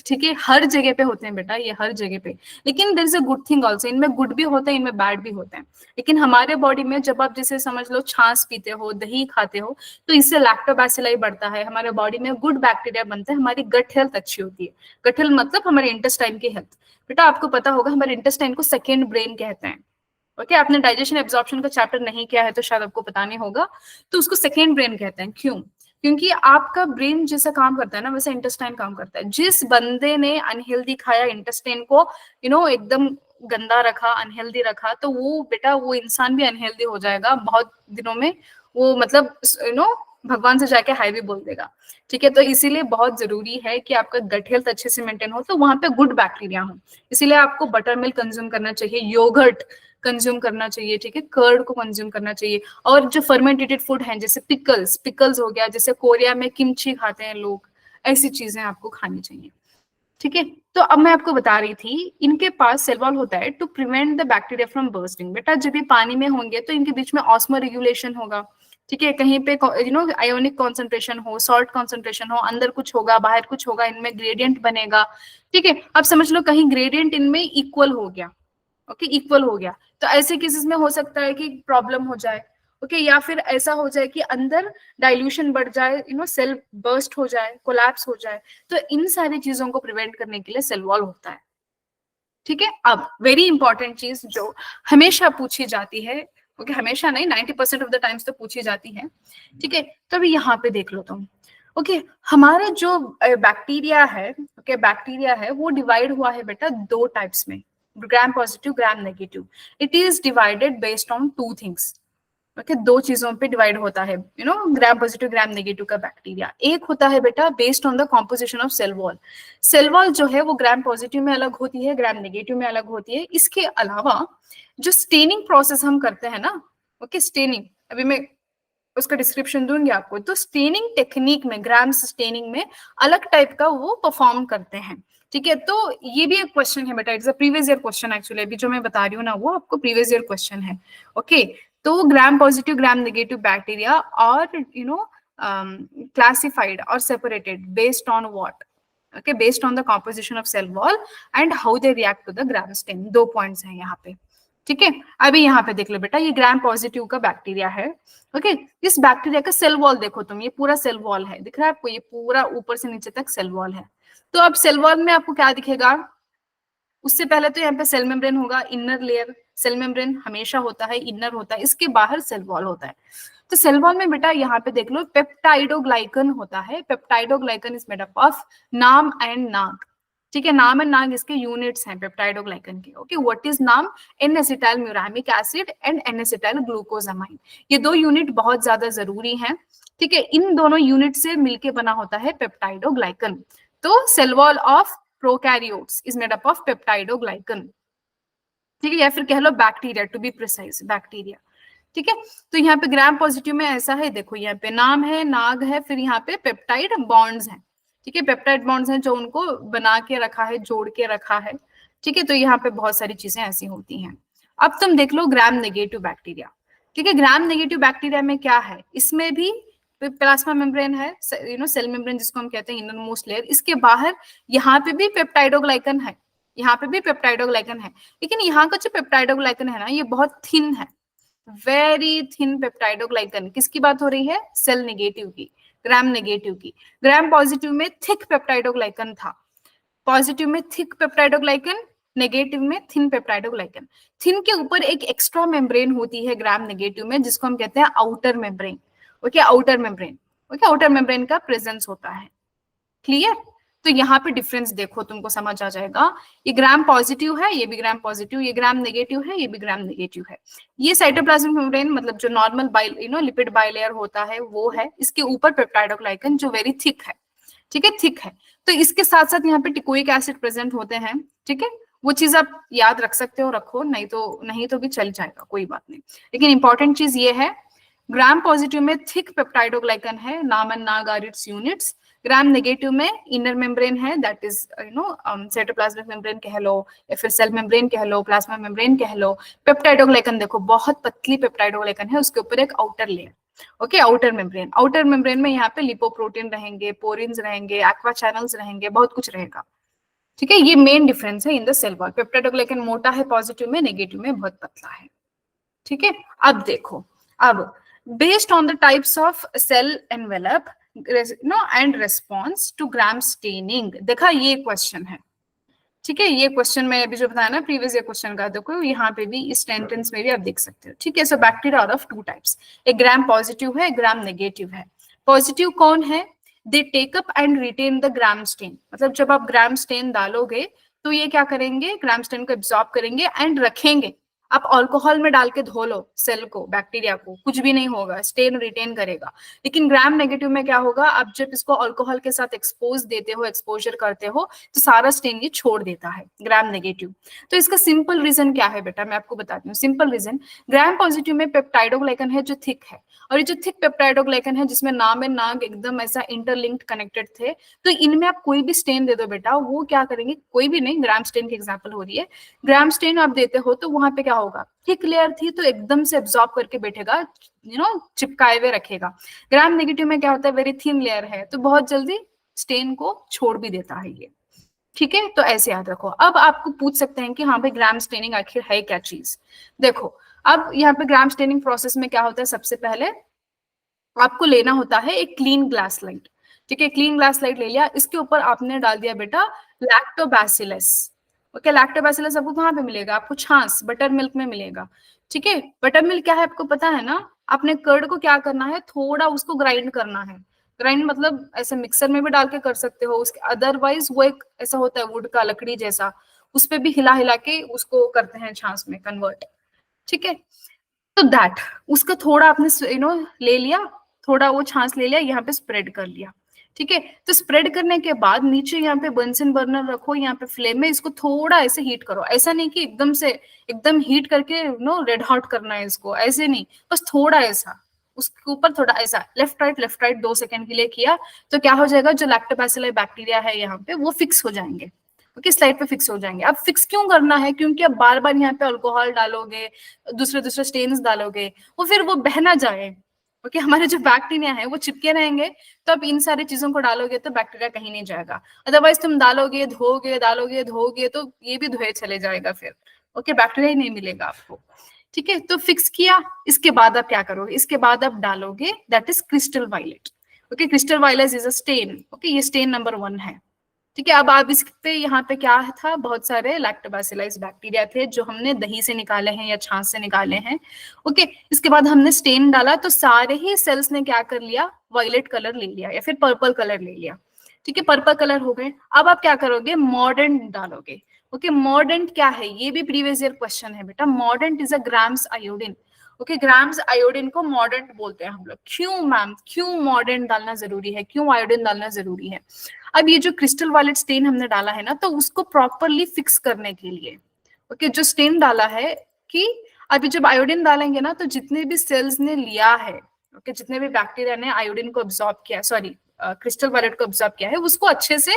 ठीक है, हर जगह पे होते हैं बेटा ये, हर जगह पे। लेकिन there is a good thing also, इनमें गुड भी होते हैं, इनमें बैड भी होते हैं। लेकिन हमारे बॉडी में जब आप जैसे समझ लो छाछ पीते हो, दही खाते हो, तो इससे लैक्टोबैसिलाई बढ़ता है, हमारे बॉडी में गुड बैक्टीरिया बनते हैं, हमारी गट हेल्थ अच्छी होती है। गट हेल्थ मतलब हमारे इंटेस्टाइन की हेल्थ। बेटा आपको पता होगा हमारे इंटेस्टाइन को सेकेंड ब्रेन कहते हैं। ओके, आपने डाइजेशन एब्जॉर्प्शन का चैप्टर नहीं किया है तो शायद आपको पता नहीं होगा, तो उसको सेकेंड ब्रेन कहते हैं। क्यों? क्योंकि आपका ब्रेन जैसा काम करता है ना, वैसे इंटेस्टाइन काम करता है। जिस बंदे ने अनहेल्दी खाया, इंटेस्टाइन को एकदम गंदा रखा, अनहेल्दी रखा, तो वो बेटा वो इंसान भी अनहेल्दी हो जाएगा बहुत दिनों में। वो मतलब भगवान से जाके हाय भी बोल देगा। ठीक है, तो इसीलिए बहुत जरूरी है कि आपका गट हेल्थ अच्छे से मेंटेन हो, तो वहां पे गुड बैक्टीरिया हो। इसीलिए आपको बटर मिल्क कंज्यूम करना चाहिए, योगर्ट कंज्यूम करना चाहिए, ठीक है, कर्ड को कंज्यूम करना चाहिए। और जो फर्मेंटेटेड फूड है जैसे पिकल्स हो गया, जैसे कोरिया में किमची खाते हैं लोग, ऐसी चीजें आपको खानी चाहिए। ठीक है, तो अब मैं आपको बता रही थी, इनके पास सेल वॉल होता है to prevent the bacteria from bursting. बेटा जब ये पानी में होंगे तो इनके बीच में ऑस्मो रेगुलेशन होगा। ठीक है, कहीं पे आयोनिक कॉन्सेंट्रेशन हो, सॉल्ट कॉन्सेंट्रेशन हो, अंदर कुछ होगा बाहर कुछ होगा, इनमें ग्रेडियंट बनेगा। ठीक है, अब समझ लो कहीं ग्रेडियंट इनमें इक्वल हो गया, ओके इक्वल हो गया, तो ऐसे केसेस में हो सकता है कि प्रॉब्लम हो जाए। ओके, या फिर ऐसा हो जाए कि अंदर डाइल्यूशन बढ़ जाए, सेल बर्स्ट हो जाए, कोलैप्स हो जाए। तो इन सारी चीजों को प्रिवेंट करने के लिए सेल वॉल होता है। ठीक है, अब वेरी इंपॉर्टेंट चीज जो हमेशा पूछी जाती है, ओके हमेशा नहीं, 90% ऑफ द टाइम्स तो पूछी जाती है। ठीक है, तो अभी यहाँ पे देख लो तुम। ओके, हमारा जो बैक्टीरिया है, ओके बैक्टीरिया है वो डिवाइड हुआ है बेटा दो टाइप्स में, gram positive gram negative. It is divided based on two things. Okay, दो चीजों पे डिवाइड होता है ग्राम पॉजिटिव ग्राम नेगेटिव का बैक्टीरिया। एक होता है बेटा based on the composition of cell wall. Cell wall जो है वो ग्राम पॉजिटिव में अलग होती है, ग्राम नेगेटिव में अलग होती है। इसके अलावा जो स्टेनिंग प्रोसेस हम करते हैं ना, ओके स्टेनिंग, अभी मैं उसका डिस्क्रिप्शन दूंगी आपको। तो स्टेनिंग टेक्निक में, ग्राम्स स्टेनिंग में अलग टाइप का वो परफॉर्म करते हैं। ठीक है, तो ये भी एक क्वेश्चन है बेटा, it's a previous year question actually, अभी जो मैं बता रही हूँ ना वो आपको प्रीवियस ईयर क्वेश्चन है। ओके, तो ग्राम पॉजिटिव ग्राम नेगेटिव बैक्टीरिया और classified or separated based on what? Okay, based on the composition of cell wall and how they react to the gram stain। दो पॉइंट्स हैं यहाँ पे। ठीक है, अभी यहाँ पे देख लो बेटा, ये ग्राम पॉजिटिव का बैक्टीरिया है। ओके, इस बैक्टीरिया का सेल वॉल देखो तुम, ये पूरा सेल वॉल है, दिख रहा है आपको, ये पूरा ऊपर से नीचे तक सेल वॉल है। तो अब सेल वॉल में आपको क्या दिखेगा? उससे पहले तो यहाँ पे सेल मेम्ब्रेन होगा, इनर लेयर। सेल मेम्ब्रेन हमेशा होता है, इनर होता है, इसके बाहर सेल वॉल होता है। तो सेल वॉल में बेटा यहाँ पे देख लो पेप्टाइडोग्लाइकन होता है। Peptidoglycan is made up of नाम एंड नाग। ठीक है, नाम एंड नाग इसके यूनिट्स हैं पेप्टाइडोग्लाइकन के। Okay, what is NAM? N acetyl muramic acid and N acetyl glucosamine. ये दो यूनिट बहुत ज्यादा जरूरी हैं। ठीक है, इन दोनों यूनिट से मिलके बना होता है पेप्टाइडोग्लाइकन। तो cell wall of prokaryotes is made up of peptidoglycan. ठीक है, या फिर कह लो bacteria, to be precise bacteria. ठीक है, तो यहाँ पे ग्राम पॉजिटिव में ऐसा है, देखो यहाँ पे नाम है, नाग है, फिर यहाँ पे पेप्टाइड बॉन्ड्स हैं। ठीक है, पेप्टाइड बॉन्ड्स हैं जो उनको बना के रखा है, जोड़ के रखा है। ठीक है, तो यहाँ पे बहुत सारी चीजें ऐसी होती हैं। अब तुम देख लो ग्राम नेगेटिव बैक्टीरिया। ठीक है, ग्राम नेगेटिव बैक्टीरिया में क्या है? इसमें भी प्लाज्मा मेम्ब्रेन है, सेल मेम्ब्रेन जिसको हम कहते हैं इनर मोस्ट लेयर। इसके बाहर यहाँ पे भी पेप्टाइडोग्लाइकन है, यहाँ पे भी पेप्टाइडोग्लाइकन है, लेकिन यहाँ का जो पेप्टाइडोग्लाइकन है ना, ये बहुत थिन है, वेरी थिन पेप्टाइडोग्लाइकन। किसकी बात हो रही है? सेल नेगेटिव की, ग्राम नेगेटिव की। ग्राम पॉजिटिव में थिक पेप्टाइडोग्लाइकन था, पॉजिटिव में थिक पेप्टाइडोग्लाइकन, नेगेटिव में थिन पेप्टाइडोग्लाइकन। थिन के ऊपर एक एक्स्ट्रा मेम्ब्रेन होती है ग्राम नेगेटिव में, जिसको हम कहते हैं outer membrane. Okay, outer membrane, okay outer membrane का प्रेजेंस होता है। क्लियर? तो यहाँ पे डिफरेंस देखो, तुमको समझ आ जाएगा। ये ग्राम पॉजिटिव है, ये भी ग्राम पॉजिटिव, ये ग्राम नेगेटिव है, ये भी ग्राम नेगेटिव है। ये साइटोप्लाज्मिक मेम्ब्रेन मतलब जो नॉर्मल लिपिड बाइलेयर होता है वो है, इसके ऊपर पेप्टाइडोग्लाइकन जो वेरी थिक है। ठीक है, थिक है। तो इसके साथ साथ यहाँ पे टिकोइक एसिड प्रेजेंट होते हैं। ठीक है, वो चीज आप याद रख सकते हो, रखो, नहीं तो भी चल जाएगा, कोई बात नहीं। लेकिन इंपॉर्टेंट चीज ये है, ग्राम पॉजिटिव में थिक पेप्टाइडोग्लाइकन है, NAM and NAG are its units. Gram negative में इनर मेम्ब्रेन है, दैट इज साइटोप्लाज्मिक मेम्ब्रेन कह लो, या फिर सेल मेम्ब्रेन कह लो, प्लाज्मा मेम्ब्रेन कह लो। पेप्टाइडोग्लाइकन देखो बहुत पतली पेप्टाइडोग्लाइकन है, उसके ऊपर एक outer layer. Okay, outer membrane, outer membrane में यहाँ पे लिपोप्रोटीन रहेंगे, पोरिन्स रहेंगे, एक्वा चैनल्स रहेंगे, बहुत कुछ रहेगा। ठीक है, ये मेन डिफरेंस है in the cell wall. Peptidoglycan मोटा है पॉजिटिव में, नेगेटिव में बहुत पतला है। ठीक है, अब देखो, अब based on the types of cell envelope and response to gram staining, देखा ये क्वेश्चन है। ठीक है, ये क्वेश्चन मैं अभी जो बताया ना प्रीवियस ईयर क्वेश्चन का, देखो यहाँ पे भी इस सेंटेंस में भी आप देख सकते हो। ठीक है, so bacteria are of two types, एक ग्राम पॉजिटिव है, ग्राम नेगेटिव है। पॉजिटिव कौन है? They take up and retain the gram stain, मतलब जब आप ग्राम स्टेन डालोगे तो ये क्या करेंगे? ग्राम स्टेन को एब्जॉर्ब करेंगे एंड रखेंगे। आप अल्कोहल में डाल के धो लो सेल को, बैक्टीरिया को, कुछ भी नहीं होगा, स्टेन रिटेन करेगा। लेकिन ग्राम नेगेटिव में क्या होगा, आप जब इसको अल्कोहल के साथ एक्सपोज देते हो, एक्सपोजर करते हो, तो सारा स्टेन ये छोड़ देता है, ग्राम नेगेटिव। तो इसका सिंपल रीजन क्या है बेटा, मैं आपको बताती हूँ। सिंपल रीजन, ग्राम पॉजिटिव में पेप्टाइडोग्लाइकन है जो थिक है, और ये जो थिक पेप्टाइडोग्लाइकन है जिसमें नाम है नाग एकदम ऐसा इंटरलिंक्ड कनेक्टेड थे, तो इनमें आप कोई भी स्टेन दे दो बेटा, वो क्या करेंगे, कोई भी नहीं, ग्राम स्टेन की एग्जांपल हो रही है, ग्राम स्टेन आप देते हो तो वहां पे क्या होगा, थिक लेयर थी तो एकदम से एब्जॉर्ब करके बैठेगा, चिपकाए हुए रखेगा। ग्राम नेगेटिव में क्या होता है, वेरी थिन लेयर है, तो बहुत जल्दी स्टेन को छोड़ भी देता है ये। ठीक है, तो ऐसे याद रखो। अब आपको पूछ सकते हैं कि हाँ भाई ग्राम स्टेनिंग आखिर है क्या चीज। देखो, अब यहाँ पे ग्राम स्टेनिंग प्रोसेस में क्या होता है, सबसे पहले आपको लेना होता है एक क्लीन ग्लास लाइट। ठीक है, क्लीन ग्लास लाइट ले लिया, इसके ऊपर आपने डाल दिया बेटा लैक्टोबैसिलस। ओके, लैक्टोबैसिलस आपको कहाँ पे मिलेगा, आपको छाछ बटर मिल्क में मिलेगा। ठीक है, बटर मिल्क क्या है आपको पता है ना, आपने कर्ड को क्या करना है, थोड़ा उसको ग्राइंड करना है। ग्राइंड मतलब ऐसे मिक्सर में भी डाल के कर सकते हो, उसके अदरवाइज वो एक ऐसा होता है वुड का, लकड़ी जैसा, उस पे भी हिला हिला के उसको करते हैं छाछ में कन्वर्ट। ठीक है, तो दैट उसका थोड़ा आपने ले लिया, थोड़ा वो छाछ ले लिया, यहाँ पे स्प्रेड कर लिया। ठीक है, तो स्प्रेड करने के बाद नीचे यहाँ पे बंसन बर्नर रखो, यहाँ पे फ्लेम में इसको थोड़ा ऐसे हीट करो। ऐसा नहीं कि एकदम से एकदम हीट करके रेड हॉट करना है इसको, ऐसे नहीं, बस थोड़ा ऐसा उसके ऊपर थोड़ा ऐसा लेफ्ट राइट 2 सेकंड के लिए किया, तो क्या हो जाएगा, जो लैक्टोबैसिलस बैक्टीरिया है यहाँ पे वो फिक्स हो जाएंगे। ओके, स्लाइड पे फिक्स हो जाएंगे। अब फिक्स क्यों करना है, क्योंकि अब बार बार यहाँ पे अल्कोहल डालोगे, दूसरे दूसरे स्टेन्स डालोगे, वो फिर वो बह ना जाए। ओके, हमारे जो बैक्टीरिया है वो चिपके रहेंगे, तो अब इन सारी चीजों को डालोगे तो बैक्टीरिया कहीं नहीं जाएगा। अदरवाइज तुम डालोगे धोगे, डालोगे धोगे, तो ये भी धोए चले जाएगा फिर। ओके, बैक्टीरिया ही नहीं मिलेगा आपको। ठीक है, तो फिक्स किया, इसके बाद आप क्या करोगे, इसके बाद आप डालोगे that is crystal violet. Okay, crystal violet is a stain. Okay, ये स्टेन नंबर 1 है। ठीक है, अब आप इस पे यहाँ पे क्या था, बहुत सारे लैक्टोबैसिलस बैक्टीरिया थे जो हमने दही से निकाले हैं या छाछ से निकाले हैं। ओके, इसके बाद हमने स्टेन डाला, तो सारे ही सेल्स ने क्या कर लिया, वायलेट कलर ले लिया या फिर पर्पल कलर ले लिया। ठीक है, पर्पल कलर हो गए। अब आप क्या करोगे, मॉर्डेंट डालोगे। ओके, मॉर्डेंट क्या है, ये भी प्रीवियस ईयर क्वेश्चन है बेटा। Mordant is a grams iodine. Okay, grams iodine को मॉर्डेंट बोलते हैं हम लोग। क्यों मैम, क्यों मॉर्डेंट डालना जरूरी है, क्यों आयोडीन डालना जरूरी है। अब ये जो क्रिस्टल वायलेट स्टेन हमने डाला है ना, तो उसको प्रॉपरली फिक्स करने के लिए, ओके, जो स्टेन डाला है, कि अभी जब आयोडीन डालेंगे ना, तो जितने भी सेल्स ने लिया है, ओके, जितने भी बैक्टीरिया ने आयोडीन को ऑब्जॉर्ब किया, सॉरी क्रिस्टल वायलेट को ऑब्जॉर्ब किया है, उसको अच्छे से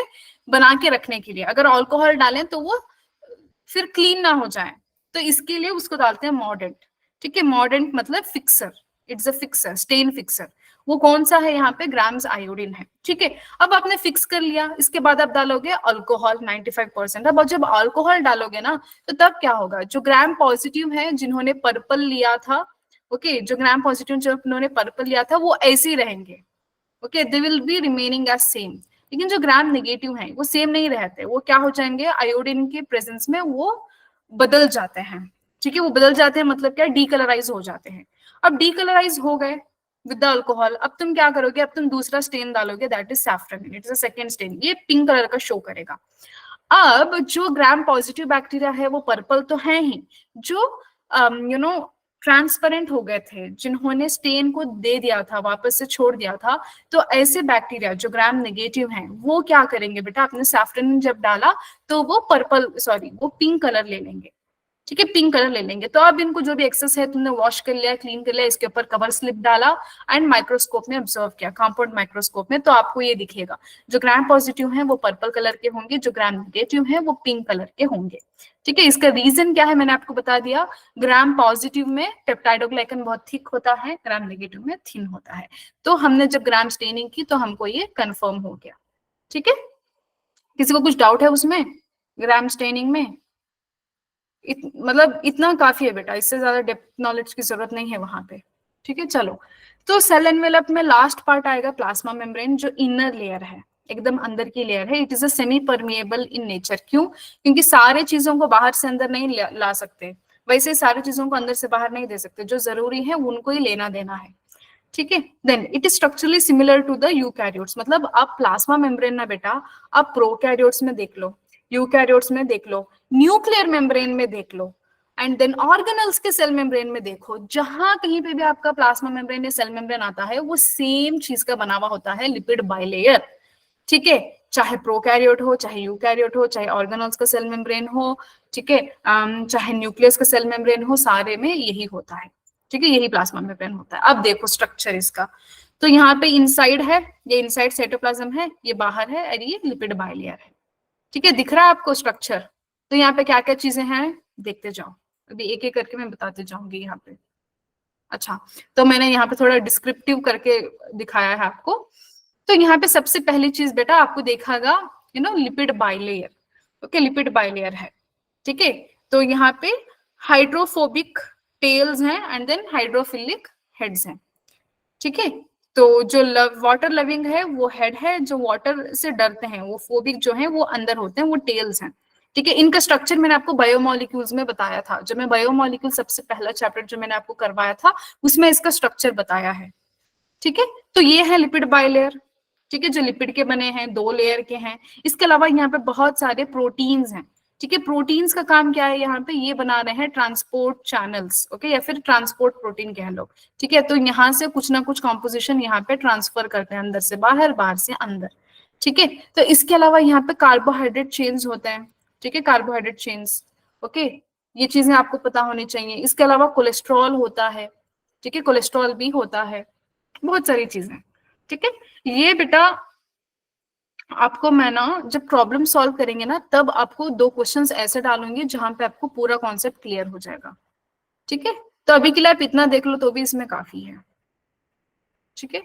बना के रखने के लिए, अगर अल्कोहल डालें तो वो फिर क्लीन ना हो जाए, तो इसके लिए उसको डालते हैं मॉर्डेंट। ठीक है, मॉर्डेंट मतलब fixer, it's a fixer, stain fixer. वो कौन सा है, यहाँ पे ग्राम्स आयोडीन है। ठीक है, अब आपने फिक्स कर लिया, इसके बाद आप डालोगे अल्कोहल 95%। अब जब अल्कोहल डालोगे ना, तो तब क्या होगा, जो ग्राम पॉजिटिव है जिन्होंने पर्पल लिया था, ओके, जो ग्राम पॉजिटिव जिन्होंने पर्पल लिया था वो ऐसे ही रहेंगे। Okay, they will be remaining as same. लेकिन जो ग्राम नेगेटिव है वो सेम नहीं रहते, वो क्या हो जाएंगे, आयोडीन के प्रेजेंस में वो बदल जाते हैं। ठीक है, वो बदल जाते हैं मतलब क्या, डीकलराइज हो जाते हैं। अब डीकलराइज हो गए विद द अल्कोहल, अब तुम क्या करोगे, अब तुम दूसरा स्टेन डालोगे, that is saffron, it is a second stain, ये पिंक कलर का शो करेगा। अब जो ग्राम पॉजिटिव बैक्टीरिया है वो पर्पल तो है ही, जो ट्रांसपेरेंट हो गए थे, जिन्होंने स्टेन को दे दिया था, वापस से छोड़ दिया था, तो ऐसे बैक्टीरिया जो ग्राम नेगेटिव हैं वो क्या करेंगे बेटा, आपने सैफ्रन जब डाला तो वो पर्पल, सॉरी, वो पिंक कलर ले लेंगे। ठीक है, पिंक कलर ले लेंगे। तो अब इनको जो भी एक्सेस है तुमने वॉश कर लिया, क्लीन कर लिया, इसके ऊपर कवर स्लिप डाला एंड माइक्रोस्कोप में ऑब्जर्व किया, कंपाउंड माइक्रोस्कोप में, तो आपको ये दिखेगा, जो ग्राम पॉजिटिव है वो पर्पल कलर के होंगे, जो ग्राम नेगेटिव है वो पिंक कलर के होंगे। ठीक है, इसका रीजन क्या है मैंने आपको बता दिया, ग्राम पॉजिटिव में पेप्टाइडोग्लाइकन बहुत थिक होता है, ग्राम नेगेटिव में थिन होता है। तो हमने जब ग्राम स्टेनिंग की तो हमको ये कंफर्म हो गया। ठीक है, किसी को कुछ डाउट है उसमें, ग्राम स्टेनिंग में? मतलब इतना काफी है बेटा, इससे ज्यादा डेप्थ नॉलेज की जरूरत नहीं है वहां पे। ठीक है, चलो, तो सेल एनवेलप में लास्ट पार्ट आएगा प्लाज्मा मेम्ब्रेन, जो इनर लेयर है, एकदम अंदर की लेयर है। It is a semi permeable in nature. क्यों, क्योंकि सारे चीजों को बाहर से अंदर नहीं ला सकते, वैसे सारी चीजों को अंदर से बाहर नहीं दे सकते, जो जरूरी है उनको ही लेना देना है। ठीक है, then it is structurally similar to the eukaryotes. मतलब आप प्लाज्मा मेम्ब्रेन ना बेटा, आप प्रोकैरियोट्स में देख लो, यूकैरियोट्स में देख लो, न्यूक्लियर मेम्ब्रेन में देख लो, एंड देन ऑर्गेनल्स के सेल मेम्ब्रेन में देखो, जहां कहीं पे भी आपका प्लाज्मा मेम्ब्रेन या सेल मेम्ब्रेन आता है वो सेम चीज का बना हुआ होता है, लिपिड बाइलेयर। ठीक है, चाहे प्रोकैरियोट हो, चाहे यूकैरियोट हो, चाहे ऑर्गेनल्स का सेल मेम्ब्रेन हो, ठीक है, चाहे न्यूक्लियस का सेल मेम्ब्रेन हो, सारे में यही होता है। ठीक है, यही प्लाज्मा मेम्ब्रेन होता है। अब देखो स्ट्रक्चर इसका, तो यहाँ पे इनसाइड है, ये इनसाइड साइटोप्लाज्म है, ये बाहर है, और ये लिपिड बाइलेयर है। ठीक है, दिख रहा है आपको स्ट्रक्चर? तो यहाँ पे क्या क्या चीजें हैं देखते जाओ, अभी एक एक करके मैं बताते जाऊंगी यहाँ पे। अच्छा, तो मैंने यहाँ पे थोड़ा डिस्क्रिप्टिव करके दिखाया है आपको। तो यहाँ पे सबसे पहली चीज बेटा आपको देखागा, lipid bilayer. Okay, lipid bilayer है। ठीक है, तो यहाँ पे हाइड्रोफोबिक टेल्स हैं एंड देन हाइड्रोफिलिक हेड्स हैं। ठीक है, तो जो वाटर लविंग है वो हेड है, जो वाटर से डरते हैं वो फोबिक जो है वो अंदर होते हैं, वो टेल्स हैं। ठीक है, इनका स्ट्रक्चर मैंने आपको बायोमोलिक्यूल्स में बताया था, जब मैं बायोमोलिक्यूल सबसे पहला चैप्टर जो मैंने आपको करवाया था उसमें इसका स्ट्रक्चर बताया है। ठीक है, तो ये है लिपिड बाइलेयर। ठीक है, जो लिपिड के बने हैं, 2 लेयर के हैं। इसके अलावा यहाँ पे बहुत सारे प्रोटीन्स हैं। ठीक है, प्रोटीन्स का काम क्या है, यहाँ पे ये बना रहे हैं ट्रांसपोर्ट चैनल्स, ओके, या फिर ट्रांसपोर्ट प्रोटीन कह लो। ठीक है, तो यहाँ से कुछ ना कुछ कॉम्पोजिशन यहाँ पे ट्रांसफर करते हैं, अंदर से बाहर, बाहर से अंदर। ठीक है, तो इसके अलावा यहाँ पे कार्बोहाइड्रेट चेन्स होते हैं। ठीक है, कार्बोहाइड्रेट चेन्स, ओके, ये चीजें आपको पता होनी चाहिए। इसके अलावा कोलेस्ट्रॉल होता है। ठीक है, कोलेस्ट्रॉल भी होता है, बहुत सारी चीजें। ठीक है, ये बेटा आपको मैं ना जब प्रॉब्लम सॉल्व करेंगे ना तब आपको 2 क्वेश्चंस ऐसे डालूंगी जहां पे आपको पूरा कॉन्सेप्ट क्लियर हो जाएगा। ठीक है, तो अभी के लिए आप इतना देख लो तो भी इसमें काफी है। ठीक है,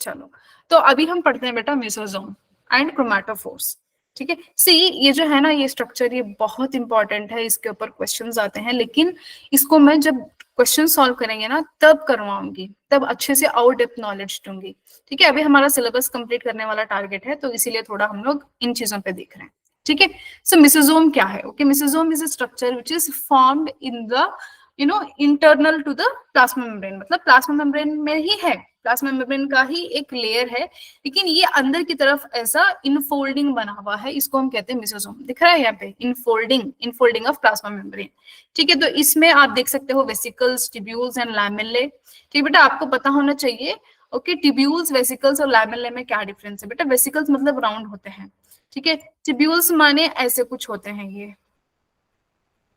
चलो, तो अभी हम पढ़ते हैं बेटा मेसोसोम एंड क्रोमैटोफोर्स। ठीक है, सी ये जो है ना ये स्ट्रक्चर ये बहुत इंपॉर्टेंट है, इसके ऊपर क्वेश्चंस आते हैं, लेकिन इसको मैं जब क्वेश्चन सॉल्व करेंगे ना तब करवाऊंगी, तब अच्छे से और डेप्थ नॉलेज दूंगी। ठीक है, अभी हमारा सिलेबस कंप्लीट करने वाला टारगेट है, तो इसीलिए थोड़ा हम लोग इन चीजों पे देख रहे हैं। ठीक है, सो मेसोसोम क्या है? Okay, mesosome is a structure which is formed in the internal to the plasma membrane, मतलब प्लाज्मा मेम्ब्रेन में ही है, प्लाज्मा मेम्ब्रेन का ही एक लेयर है, लेकिन ये अंदर की तरफ ऐसा इनफोल्डिंग बना हुआ है, इसको हम कहते हैं मेसोसोम। दिख रहा है यहाँ पे इनफोल्डिंग ऑफ प्लाज्मा मेम्ब्रेन। ठीक है, तो इसमें आप देख सकते हो वेसिकल्स, ट्यूब्यूल्स एंड लैमेले। ठीक बेटा, आपको पता होना चाहिए। ओके, ट्यूब्यूल्स, वेसिकल्स और लैमेले में क्या डिफरेंस है? बेटा वेसिकल्स मतलब राउंड होते हैं। ठीक है, ट्यूब्यूल्स माने ऐसे कुछ होते हैं, ये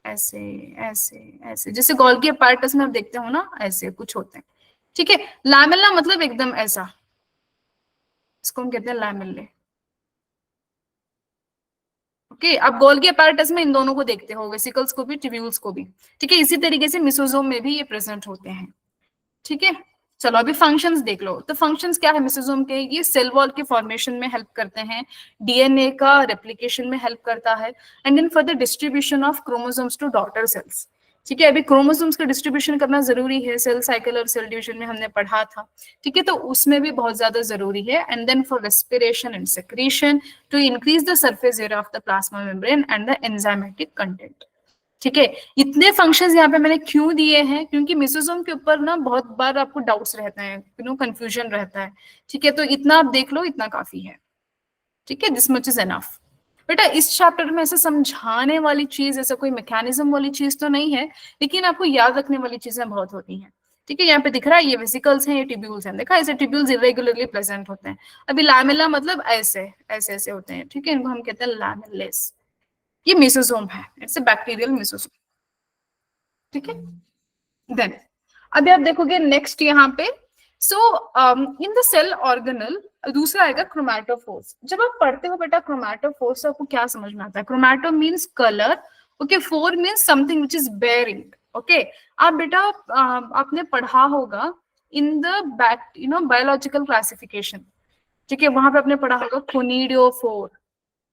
ऐसे ऐसे ऐसे, जैसे गोल्गी apparatus में आप देखते हो ना, ऐसे कुछ होते हैं। ठीक है, लैमेला मतलब एकदम ऐसा, इसको हम कहते हैं लैमेले। ओके, आप गोल्गी apparatus में इन दोनों को देखते हो, वेसिकल्स को भी, ट्यूब्यूल्स को भी। ठीक है, इसी तरीके से मेसोसोम में भी ये प्रेजेंट होते हैं। ठीक है, चलो अभी फंक्शंस देख लो। तो फंक्शंस क्या है मेसोसोम के? ये सेल वॉल के फॉर्मेशन में हेल्प करते हैं, डीएनए का रेप्लिकेशन में हेल्प करता है, and then for the distribution of chromosomes to daughter cells. ठीक है, अभी क्रोमोसोम्स का डिस्ट्रीब्यूशन करना जरूरी है, सेल साइकिल और सेल डिवीजन में हमने पढ़ा था। ठीक है, तो उसमें भी बहुत ज्यादा जरूरी है, and then for respiration and secretion to increase the surface area of the plasma membrane and the enzymatic content. ठीक है, इतने फंक्शंस यहाँ पे मैंने क्यों दिए हैं, क्योंकि मेसोसोम के ऊपर ना बहुत बार आपको डाउट्स रहते हैं, कंफ्यूजन रहता है। ठीक है, तो इतना आप देख लो, इतना काफी है। ठीक है, दिस मच इज एनफ। बेटा इस चैप्टर में ऐसे समझाने वाली चीज, ऐसा कोई मैकेनिज्म वाली चीज तो नहीं है, लेकिन आपको याद रखने वाली चीजें बहुत होती हैं। ठीक है, यहाँ पे दिख रहा है ये वेसिकल्स हैं, ये ट्यूब्यूल्स हैं, देखा ऐसे ट्यूब्यूल्स इरेगुलरली प्रेजेंट होते हैं। अभी लैमेला मतलब ऐसे ऐसे ऐसे होते हैं। ठीक है, इनको हम कहते हैं लैमेलेस। ये मेसोसोम है, इट्स अ बैक्टीरियल मेसोसोम। ठीक है, देन अभी आप देखोगे नेक्स्ट यहाँ पे, सो इन द सेल ऑर्गेनल दूसरा आएगा क्रोमैटोफोर्स। जब आप पढ़ते हो बेटा क्रोमैटोफोर्स, आपको क्या समझ में आता है? Chromato means colour, okay, phore means something which is bearing. Okay, आप बेटा आपने पढ़ा होगा इन द बायोलॉजिकल क्लासिफिकेशन। ठीक है, वहां पे आपने पढ़ा होगा कोनिडियोफोर।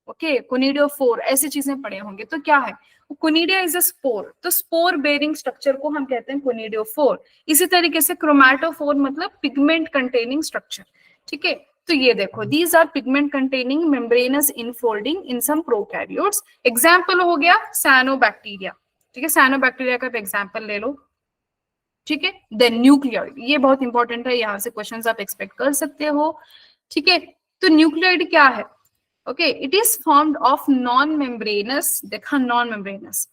ओके, कोनिडियोफोर ऐसी चीजें पढ़े होंगे। तो क्या है? कोनिडिया इज अ स्पोर, तो स्पोर बेरिंग स्ट्रक्चर को हम कहते हैं कोनिडियोफोर। इसी तरीके से क्रोमैटोफोर मतलब पिगमेंट कंटेनिंग स्ट्रक्चर। ठीक है, तो ये देखो, these are pigment containing membranous infolding in some prokaryotes. Example हो गया साइनोबैक्टीरिया। ठीक है, साइनोबैक्टीरिया का एग्जांपल ले लो। ठीक है, देन न्यूक्लियोइड, ये बहुत इंपॉर्टेंट है, यहाँ से क्वेश्चंस आप एक्सपेक्ट कर सकते हो। ठीक है, तो न्यूक्लियोइड क्या है? Okay, it is formed of non membranous, देखा non membranous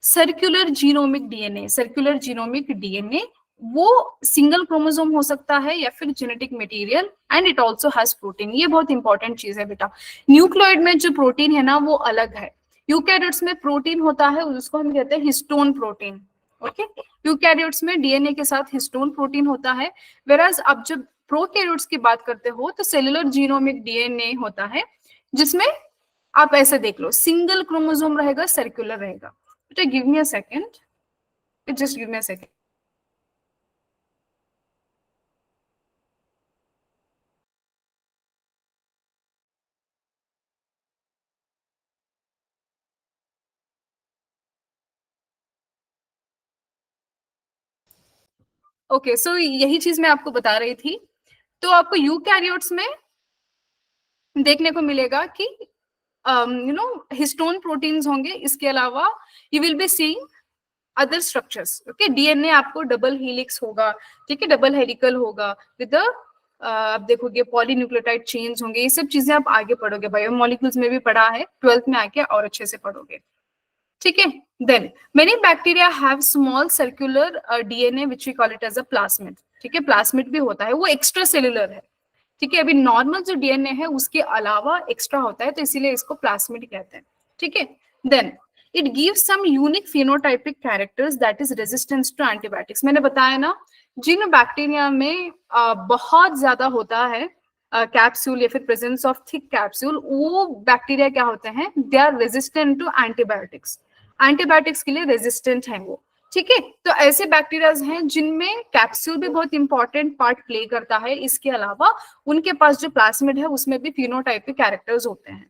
circular genomic DNA, circular genomic DNA वो सिंगल क्रोमोसोम हो सकता है या फिर genetic material, and it also has protein. ये बहुत इंपॉर्टेंट चीज है बेटा। न्यूक्लियोइड में जो प्रोटीन है ना वो अलग है, यूकैरियोट्स में प्रोटीन होता है उसको हम कहते हैं हिस्टोन प्रोटीन। ओके, यूकैरियोट्स में डीएनए के साथ हिस्टोन प्रोटीन होता है, वेराज आप जब प्रोकैरियोट्स की बात करते हो तो सेलुलर जीनोमिक डीएनए होता है, जिसमें आप ऐसे देख लो सिंगल क्रोमोसोम रहेगा, सर्कुलर रहेगा। बेटा give me a second, just give me a second. Okay, so यही चीज मैं आपको बता रही थी। तो आपको यूकैरियोट्स में देखने को मिलेगा कि हिस्टोन प्रोटीन्स होंगे, इसके अलावा you will be seeing other structures. Okay, DNA आपको डबल हेलिक्स होगा, ठीक है, डबल हेलिकल होगा विद आप देखोगे पॉलीन्यूक्लियोटाइड चेन्स होंगे। ये सब चीजें आप आगे पढ़ोगे, बायोमोलिक्यूल्स में भी पढ़ा है, 12th में आके और अच्छे से पढ़ोगे, ठीक है। Then many bacteria have small circular DNA which we call it as a plasmid, ठीक है, प्लास्मिड भी होता है, वो एक्स्ट्रा सेलुलर है, ठीक है। अभी नॉर्मल जो डीएनए है उसके अलावा एक्स्ट्रा होता है, तो इसीलिए इसको प्लास्मिड कहते हैं, ठीक है। Then it gives some unique phenotypic characters that is resistance to antibiotics. मैंने बताया ना, जिन बैक्टीरिया में बहुत ज्यादा होता है कैप्सूल या फिर प्रेजेंस ऑफ थिक कैप्सूल, वो बैक्टीरिया क्या होते हैं, they are resistant to antibiotics, antibiotics के लिए रेजिस्टेंट है वो, ठीक है। तो ऐसे बैक्टीरियाज हैं जिनमें कैप्सूल भी बहुत इंपॉर्टेंट पार्ट प्ले करता है, इसके अलावा उनके पास जो प्लास्मिड है उसमें भी फिनोटाइपिक कैरेक्टर्स होते हैं,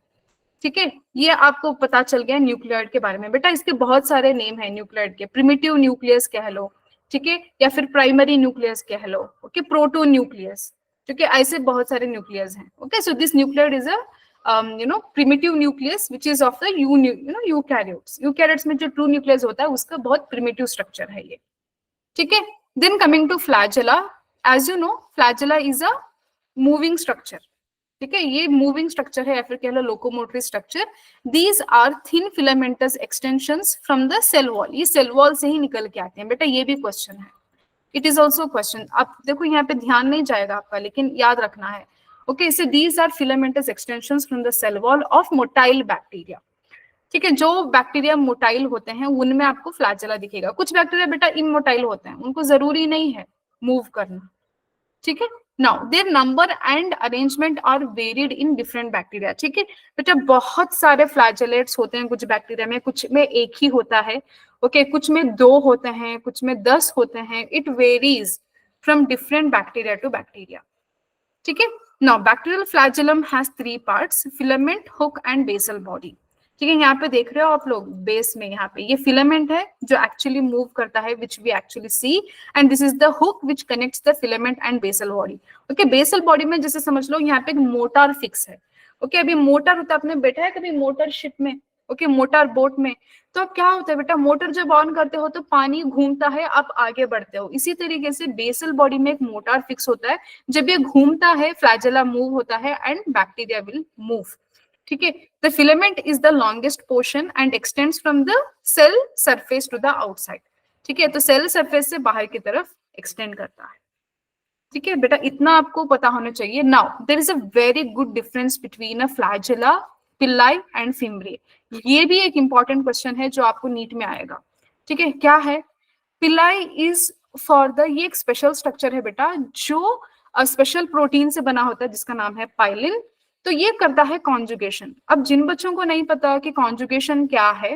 ठीक है। ये आपको पता चल गया न्यूक्लियोइड के बारे में। बेटा इसके बहुत सारे नेम है न्यूक्लियोइड के, प्रिमिटिव न्यूक्लियस कह लो, ठीक है, या फिर प्राइमरी न्यूक्लियस कह लो, ओके, प्रोटो न्यूक्लियस, ठीक है, ऐसे बहुत सारे न्यूक्लियस हैं। Okay, so this nucleoid is a primitive nucleus which is of the eukaryotes। Eukaryotes में जो ट्रू न्यूक्लियस होता है उसका बहुत प्रिमिटिव स्ट्रक्चर है ये, ठीक है। Then coming to flagella, as you know flagella is a moving structure, ठीक है, ये मूविंग स्ट्रक्चर है या फिर कह लो locomotory structure. These are thin filamentous extensions from the cell wall, ये सेल वॉल से ही निकल के आते हैं। बेटा ये भी क्वेश्चन है, इट इज ऑल्सो क्वेश्चन। आप देखो यहाँ पे ध्यान नहीं जाएगा आपका, लेकिन याद रखना है। Okay, so these are filamentous extensions from the cell wall of motile bacteria, ठीक है। जो बैक्टीरिया मोटाइल होते हैं उनमें आपको फ्लैजेला दिखेगा। कुछ बैक्टीरिया बेटा इमोटाइल होते हैं, उनको जरूरी नहीं है मूव करना, ठीक है। Now their number and arrangement are varied in different bacteria, ठीक है। बेटा बहुत सारे फ्लैजेलेट्स होते हैं कुछ बैक्टीरिया में, कुछ में एक ही होता है, ओके, कुछ में 2 होते हैं, कुछ में 10 होते हैं। It varies from different bacteria to bacteria, ठीक है। Now bacterial flagellum has 3 parts, filament, hook and basal body, ठीक है। यहाँ पे देख रहे हो आप लोग बेस में, यहाँ पे ये फिलामेंट है जो एक्चुअली मूव करता है, which we actually see, and this is the hook which connects the filament and basal body. Okay, basal body में जैसे समझ लो यहाँ पे एक मोटर फिक्स है, ओके। अभी मोटर होता है, आपने बैठा है कभी मोटर शिप में, ओके, मोटर बोट में, तो क्या होता है बेटा, मोटर जब ऑन करते हो तो पानी घूमता है, आप आगे बढ़ते हो। इसी तरीके से बेसल बॉडी में एक मोटर फिक्स होता है, जब ये घूमता है फ्लैजेला मूव होता है एंड बैक्टीरिया विल मूव, ठीक है। The filament is the longest portion and extends from the cell surface to the outside, ठीक है। तो सेल सरफेस से बाहर की तरफ एक्सटेंड करता है, ठीक है। बेटा इतना आपको पता होना चाहिए। Now there is a very good difference between a flagella, pili and fimbriae. ये भी एक इंपॉर्टेंट क्वेश्चन है जो आपको नीट में आएगा, ठीक है। क्या है पिलाई इज फॉर द, ये एक स्पेशल स्ट्रक्चर है बेटा जो स्पेशल प्रोटीन से बना होता है जिसका नाम है पाइलिन। तो ये करता है कॉन्जुगेशन। अब जिन बच्चों को नहीं पता कि कॉन्जुगेशन क्या है,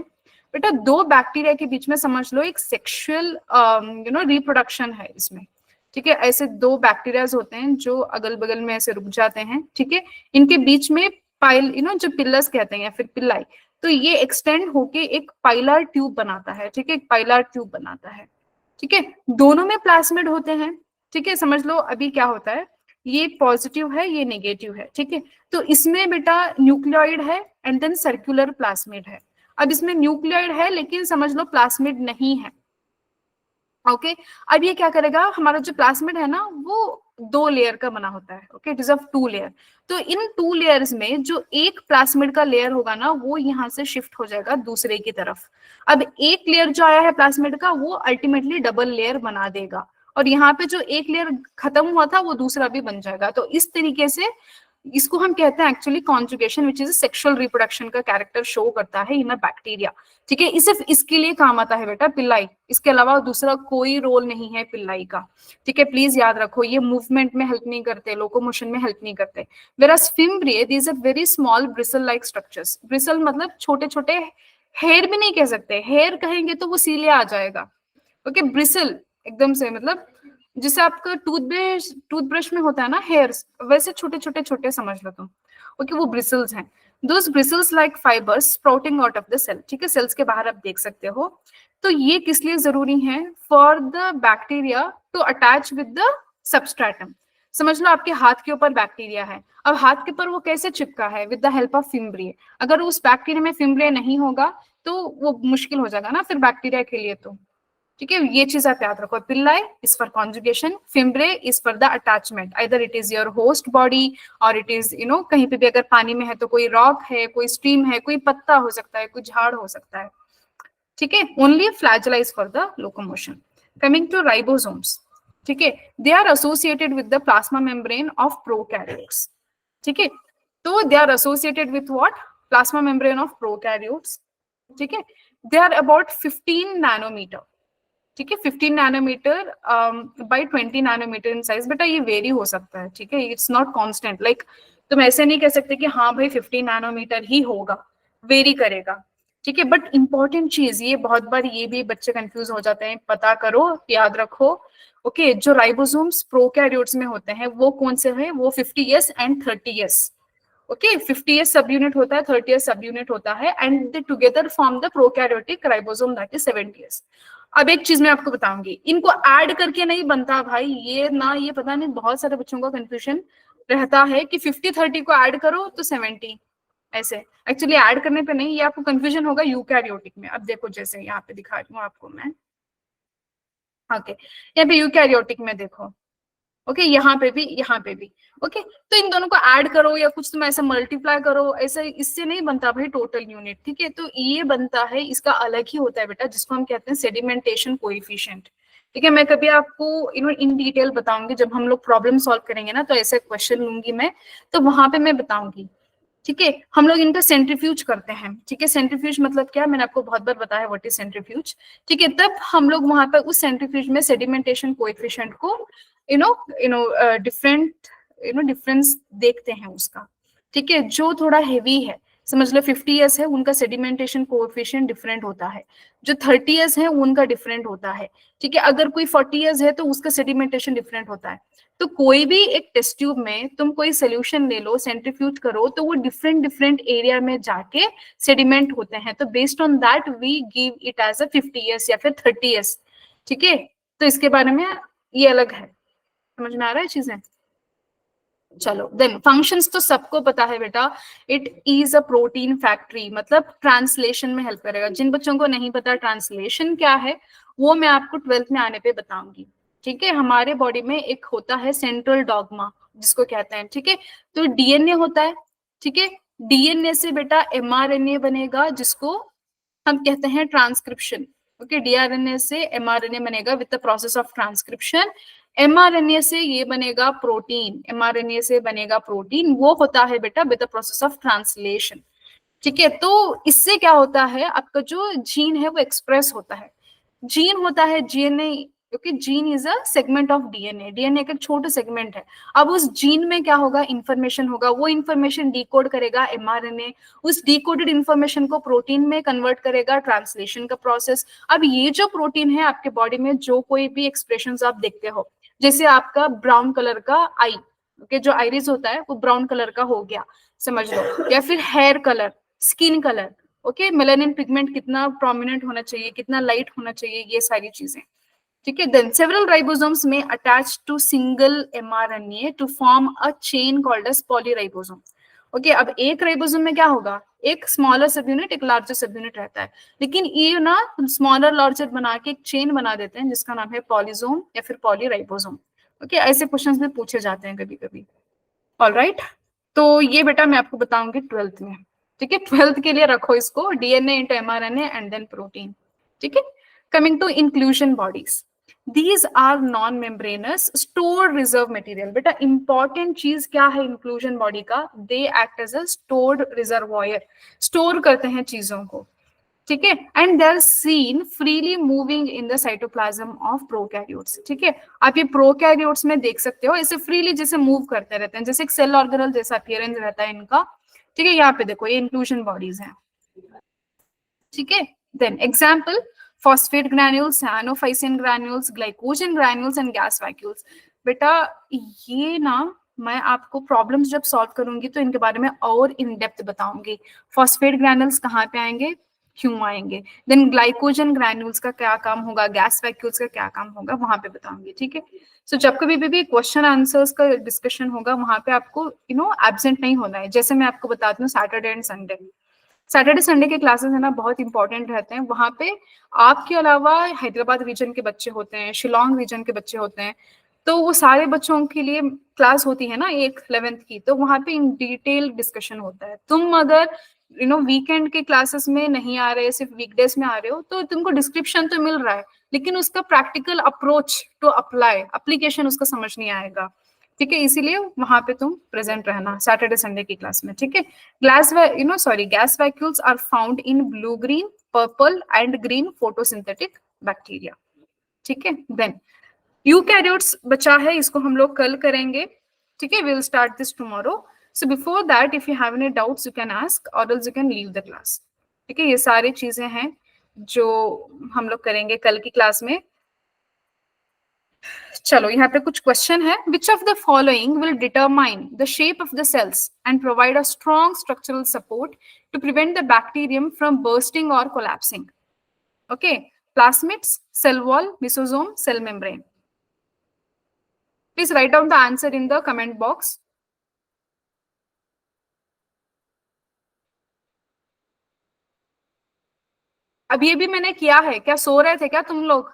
बेटा 2 बैक्टीरिया के बीच में समझ लो एक सेक्सुअल रिप्रोडक्शन है इसमें, ठीक है। ऐसे 2 बैक्टीरियाज होते हैं जो अगल बगल में ऐसे रुक जाते हैं, ठीक है। इनके बीच में पाइल जो पिल्लस कहते हैं या फिर पिल्लाई, तो ये एक्सटेंड होके एक पाइलर ट्यूब बनाता है, ठीक है, एक पाइलर ट्यूब बनाता है, ठीक है। दोनों में प्लास्मिड होते हैं, ठीक है। समझ लो अभी क्या होता है, ये पॉजिटिव है, ये नेगेटिव है, ठीक है। तो इसमें बेटा न्यूक्लियोइड है एंड देन सर्कुलर प्लास्मिड है। अब इसमें न्यूक्लियोइड है लेकिन समझ लो प्लास्मिड नहीं है, ओके। अब ये क्या करेगा, हमारा जो प्लास्मिड है ना वो दो लेयर का बना होता है। Okay, it is of two layer. तो इन टू लेयर्स में जो एक प्लाज्मिड का लेयर होगा ना, वो यहाँ से शिफ्ट हो जाएगा दूसरे की तरफ। अब एक लेयर जो आया है प्लाज्मिड का, वो अल्टीमेटली डबल लेयर बना देगा, और यहाँ पे जो एक लेयर खत्म हुआ था वो दूसरा भी बन जाएगा। तो इस तरीके से इसको हम कहते हैं actually conjugation, which is sexual reproduction का कैरेक्टर शो करता है इन अ बैक्टीरिया। ठीक है, सिर्फ इसके लिए काम आता है बेटा पिल्लाई, इसके अलावा दूसरा कोई रोल नहीं है पिल्लाई का। ठीक है, प्लीज याद रखो, ये मूवमेंट में हेल्प नहीं करते, लोकोमोशन में हेल्प नहीं करते। whereas fimbriae, these are very small bristle like structures। Bristle मतलब छोटे छोटे, हेयर भी नहीं कह सकते, हेयर कहेंगे तो वो सीलिया आ जाएगा। ओके, ब्रिसल एकदम से मतलब जैसे आपका टूथब्रश में होता है ना हेयर्स, वैसे छोटे छोटे छोटे समझ लो तुम। ओके, वो ब्रिसल्स हैं। Those bristles like fibres sprouting out of the cell. ठीक है, सेल्स के बाहर आप देख सकते हो। तो ये किस लिए जरूरी है? For the bacteria to attach with the substratum. समझ लो आपके हाथ के ऊपर बैक्टीरिया है, अब हाथ के ऊपर वो कैसे चिपका है? With the help of fimbriae. अगर उस बैक्टीरिया में फिम्ब्रिए नहीं होगा तो वो मुश्किल हो जाएगा ना फिर बैक्टीरिया के लिए। तो ठीक है, ये चीज आप याद रखो, Pillai is for conjugation, fimbriae is for the attachment, either it is your host body और इट इज कहीं पे भी अगर पानी में है तो कोई रॉक है, कोई स्ट्रीम है, कोई पत्ता हो सकता है, कोई झाड़ हो सकता है। ठीक है, only flagella is for the locomotion. Coming to ribosomes, ठीक है, they are associated with the plasma membrane of prokaryotes. ठीक है, तो they are associated with what? Plasma membrane of prokaryotes. ठीक है, दे आर अबाउट 15 नैनोमीटर। ठीक है, 15 nanometer by 20 nanometer in size. बेटा ये वेरी हो सकता है, ठीक है, इट्स नॉट कांस्टेंट। लाइक तुम ऐसे नहीं कह सकते कि हाँ भाई 15 नैनोमीटर ही होगा, वेरी करेगा। ठीक है, बट इंपॉर्टेंट चीज ये, बहुत बार ये भी बच्चे कंफ्यूज हो जाते हैं, पता करो, याद रखो। ओके, जो राइबोसोम्स प्रोकैरियोट्स में होते हैं वो कौन से हैं? वो 50s and 30s। Okay, 50s सब यूनिट होता है, 30s सब यूनिट होता है, and they together form the prokaryotic ribosome, that is 70s। अब एक चीज मैं आपको बताऊंगी, इनको ऐड करके नहीं बनता भाई, ये ना, ये पता नहीं बहुत सारे बच्चों का कंफ्यूजन रहता है कि 50-30 को ऐड करो तो 70, ऐसे। एक्चुअली ऐड करने पे नहीं, ये आपको कंफ्यूजन होगा यूकैरियोटिक में। अब देखो, जैसे यहाँ पे दिखा रही हूँ आपको मैं। ओके, यहाँ पे यूकैरियोटिक में देखो। ओके, यहाँ पे भी, यहाँ पे भी। ओके, तो इन दोनों को ऐड करो या कुछ तुम ऐसा मल्टीप्लाई करो, ऐसा इससे नहीं बनता भाई टोटल यूनिट। ठीक है, तो ये बनता है, इसका अलग ही होता है बेटा, जिसको हम कहते हैं सेडिमेंटेशन कोएफिशिएंट। ठीक है, मैं कभी आपको इन डिटेल बताऊंगी, जब हम लोग प्रॉब्लम सॉल्व करेंगे ना, तो ऐसे क्वेश्चन लूंगी मैं, तो वहां पे मैं बताऊंगी। ठीक है, हम लोग इनका सेंट्रीफ्यूज करते हैं। ठीक है, सेंट्रीफ्यूज मतलब क्या, मैंने आपको बहुत बार बताया व्हाट इज सेंट्रीफ्यूज। ठीक है, तब हम लोग वहां पर उस सेंट्रीफ्यूज में सेडिमेंटेशन कोएफिशिएंट को डिफरेंट डिफरेंस देखते हैं उसका। ठीक है, जो थोड़ा हेवी है, समझ लो 50s है, उनका सेडिमेंटेशन कोएफिशिएंट डिफरेंट होता है। जो 30s है उनका डिफरेंट होता है। ठीक है, अगर कोई 40s है तो उसका सेडिमेंटेशन डिफरेंट होता है। तो कोई भी एक टेस्ट ट्यूब में तुम कोई सोल्यूशन ले लो, सेंट्रीफ्यूज करो, तो वो डिफरेंट डिफरेंट एरिया में जाके सेडिमेंट होते हैं। तो based on that we give it as a 50s या फिर 30s। ठीक है, तो इसके बारे में ये अलग है, समझ में आ रहा है चीजें? चलो, देन फंक्शंस तो सबको पता है बेटा, it is a protein factory, मतलब ट्रांसलेशन में हेल्प करेगा। जिन बच्चों को नहीं पता ट्रांसलेशन क्या है, वो मैं आपको 12th में आने पे बताऊंगी। ठीक है, हमारे बॉडी में एक होता है सेंट्रल डॉगमा, जिसको कहते हैं। ठीक है, तो डीएनए होता है। ठीक है, डीएनए से बेटा एमआरएनए बनेगा, जिसको हम कहते हैं ट्रांसक्रिप्शन। ओके, डीआरएनए से एमआरएनए बनेगा with the process of transcription. MRNA से ये बनेगा प्रोटीन, एमआरएनए से बनेगा प्रोटीन, वो होता है बेटा with the process of translation. ठीक है, तो इससे क्या होता है, आपका जो जीन है वो एक्सप्रेस होता है। जीन होता है जीएनए, क्योंकि gene is a segment of DNA, DNA का छोटा सेगमेंट है। अब उस जीन में क्या होगा, इंफॉर्मेशन होगा, वो इंफॉर्मेशन डिकोड करेगा एमआरएनए, उस डिकोडेड इंफॉर्मेशन को प्रोटीन में कन्वर्ट करेगा, ट्रांसलेशन का प्रोसेस। अब ये जो प्रोटीन है आपके बॉडी में, जो कोई भी एक्सप्रेशन आप देखते हो, जैसे आपका ब्राउन कलर का आई, ओके, जो आइरिस होता है वो ब्राउन कलर का हो गया, समझ लो, या फिर hair colour, skin colour, okay, melanin pigment कितना प्रोमिनेंट होना चाहिए, कितना लाइट होना चाहिए, ये सारी चीजें। ठीक है, then several ribosomes may attach to single mRNA to form a chain called as polyribosome. Okay, अब एक राइबोसोम में क्या होगा, एक स्मॉलर सब यूनिट, एक लार्जर सब यूनिट रहता है, लेकिन ये ना स्मॉलर लार्जर बना के एक चेन बना देते हैं, जिसका नाम है पॉलीसोम या फिर पॉलीराइबोसोम। ओके, ऐसे क्वेश्चंस भी पूछे जाते हैं कभी कभी। ऑल राइट, तो ये बेटा मैं आपको बताऊंगी 12th में। ठीक है, 12th के लिए रखो इसको, DNA into mRNA and then protein. ठीक है, coming to inclusion bodies, these are non membranous stored reserve material। बेटा इंपॉर्टेंट चीज क्या है इंक्लूजन बॉडी का, they act as a stored reservoir, store करते हैं चीजों को। ठीक है, and they are seen freely moving in the cytoplasm of prokaryotes. ठीक है, आप ये प्रोकैरियोट्स में देख सकते हो ऐसे फ्रीली जैसे मूव करते रहते हैं, जैसे एक सेल ऑर्गेनल जैसा अपीयरेंस रहता है इनका। ठीक है, यहाँ पे देखो ये इंक्लूजन बॉडीज हैं। ठीक है, then example, phosphate granules, cyanophysin granules, glycogen granules and gas vacuoles। बेटा ये ना मैं आपको प्रॉब्लम्स जब सॉल्व करूंगी तो इनके बारे में और इन डेप्थ बताऊंगी। फॉस्फेट ग्रैन्यूल्स कहाँ पे आएंगे, क्यों आएंगे, देन ग्लाइकोजन ग्रैन्यूल्स का क्या काम होगा, गैस वैक्यूल्स का क्या काम होगा, वहां पे बताऊंगी। ठीक है, सो जब कभी भी क्वेश्चन आंसर्स का डिस्कशन होगा वहां पे आपको एब्सेंट नहीं होना है। जैसे मैं आपको बताती हूँ Saturday and Sunday, Saturday Sunday के क्लासेस है ना बहुत इंपॉर्टेंट रहते हैं। वहां पे आपके अलावा हैदराबाद रीजन के बच्चे होते हैं, शिलोंग रीजन के बच्चे होते हैं, तो वो सारे बच्चों के लिए क्लास होती है ना एक 11th की, तो वहां पे इन डिटेल डिस्कशन होता है। तुम अगर वीकेंड के क्लासेस में नहीं आ रहे, सिर्फ वीकडेज में आ रहे हो, तो तुमको डिस्क्रिप्शन तो मिल रहा है लेकिन उसका practical approach to apply application उसका समझ नहीं आएगा। ठीक है, इसीलिए वहां पे तुम प्रेजेंट रहना सैटरडे संडे की क्लास में। ठीक है, gas vacuoles are found in blue green purple and green photosynthetic bacteria. ठीक है, देन यूकैरियोट्स बचा है, इसको हम लोग कल करेंगे। ठीक है, we will start this tomorrow. So before that if you have any doubts you can ask or else you can leave the class. ठीक है, ये सारी चीजें हैं जो हम लोग करेंगे कल की क्लास में। चलो यहाँ पे कुछ क्वेश्चन है, which of the following will determine the shape of the cells and provide a strong structural support to prevent the bacterium from bursting और collapsing. Okay, plasmids, cell wall, lysosome, cell membrane. Please write down the answer in the comment box. अब ये भी मैंने किया है, क्या सो रहे थे क्या तुम लोग?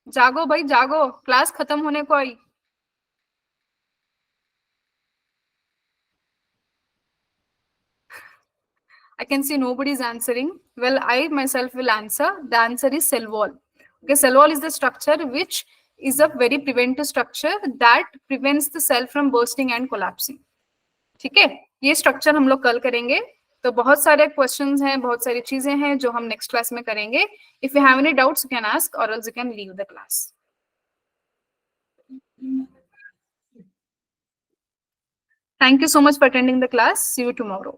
जागो भाई जागो, क्लास खत्म होने को आई। I can see nobody's answering. Well, I myself will answer. The answer is cell wall. Okay, cell wall is the structure which is a very preventive structure that prevents the cell from bursting and collapsing. ठीक है, ये structure हम लोग कल करेंगे। तो बहुत सारे क्वेश्चंस हैं, बहुत सारी चीजें हैं जो हम नेक्स्ट क्लास में करेंगे। If you have any doubts you can ask or else you can leave the class. Thank you so much for attending the class. See you tomorrow.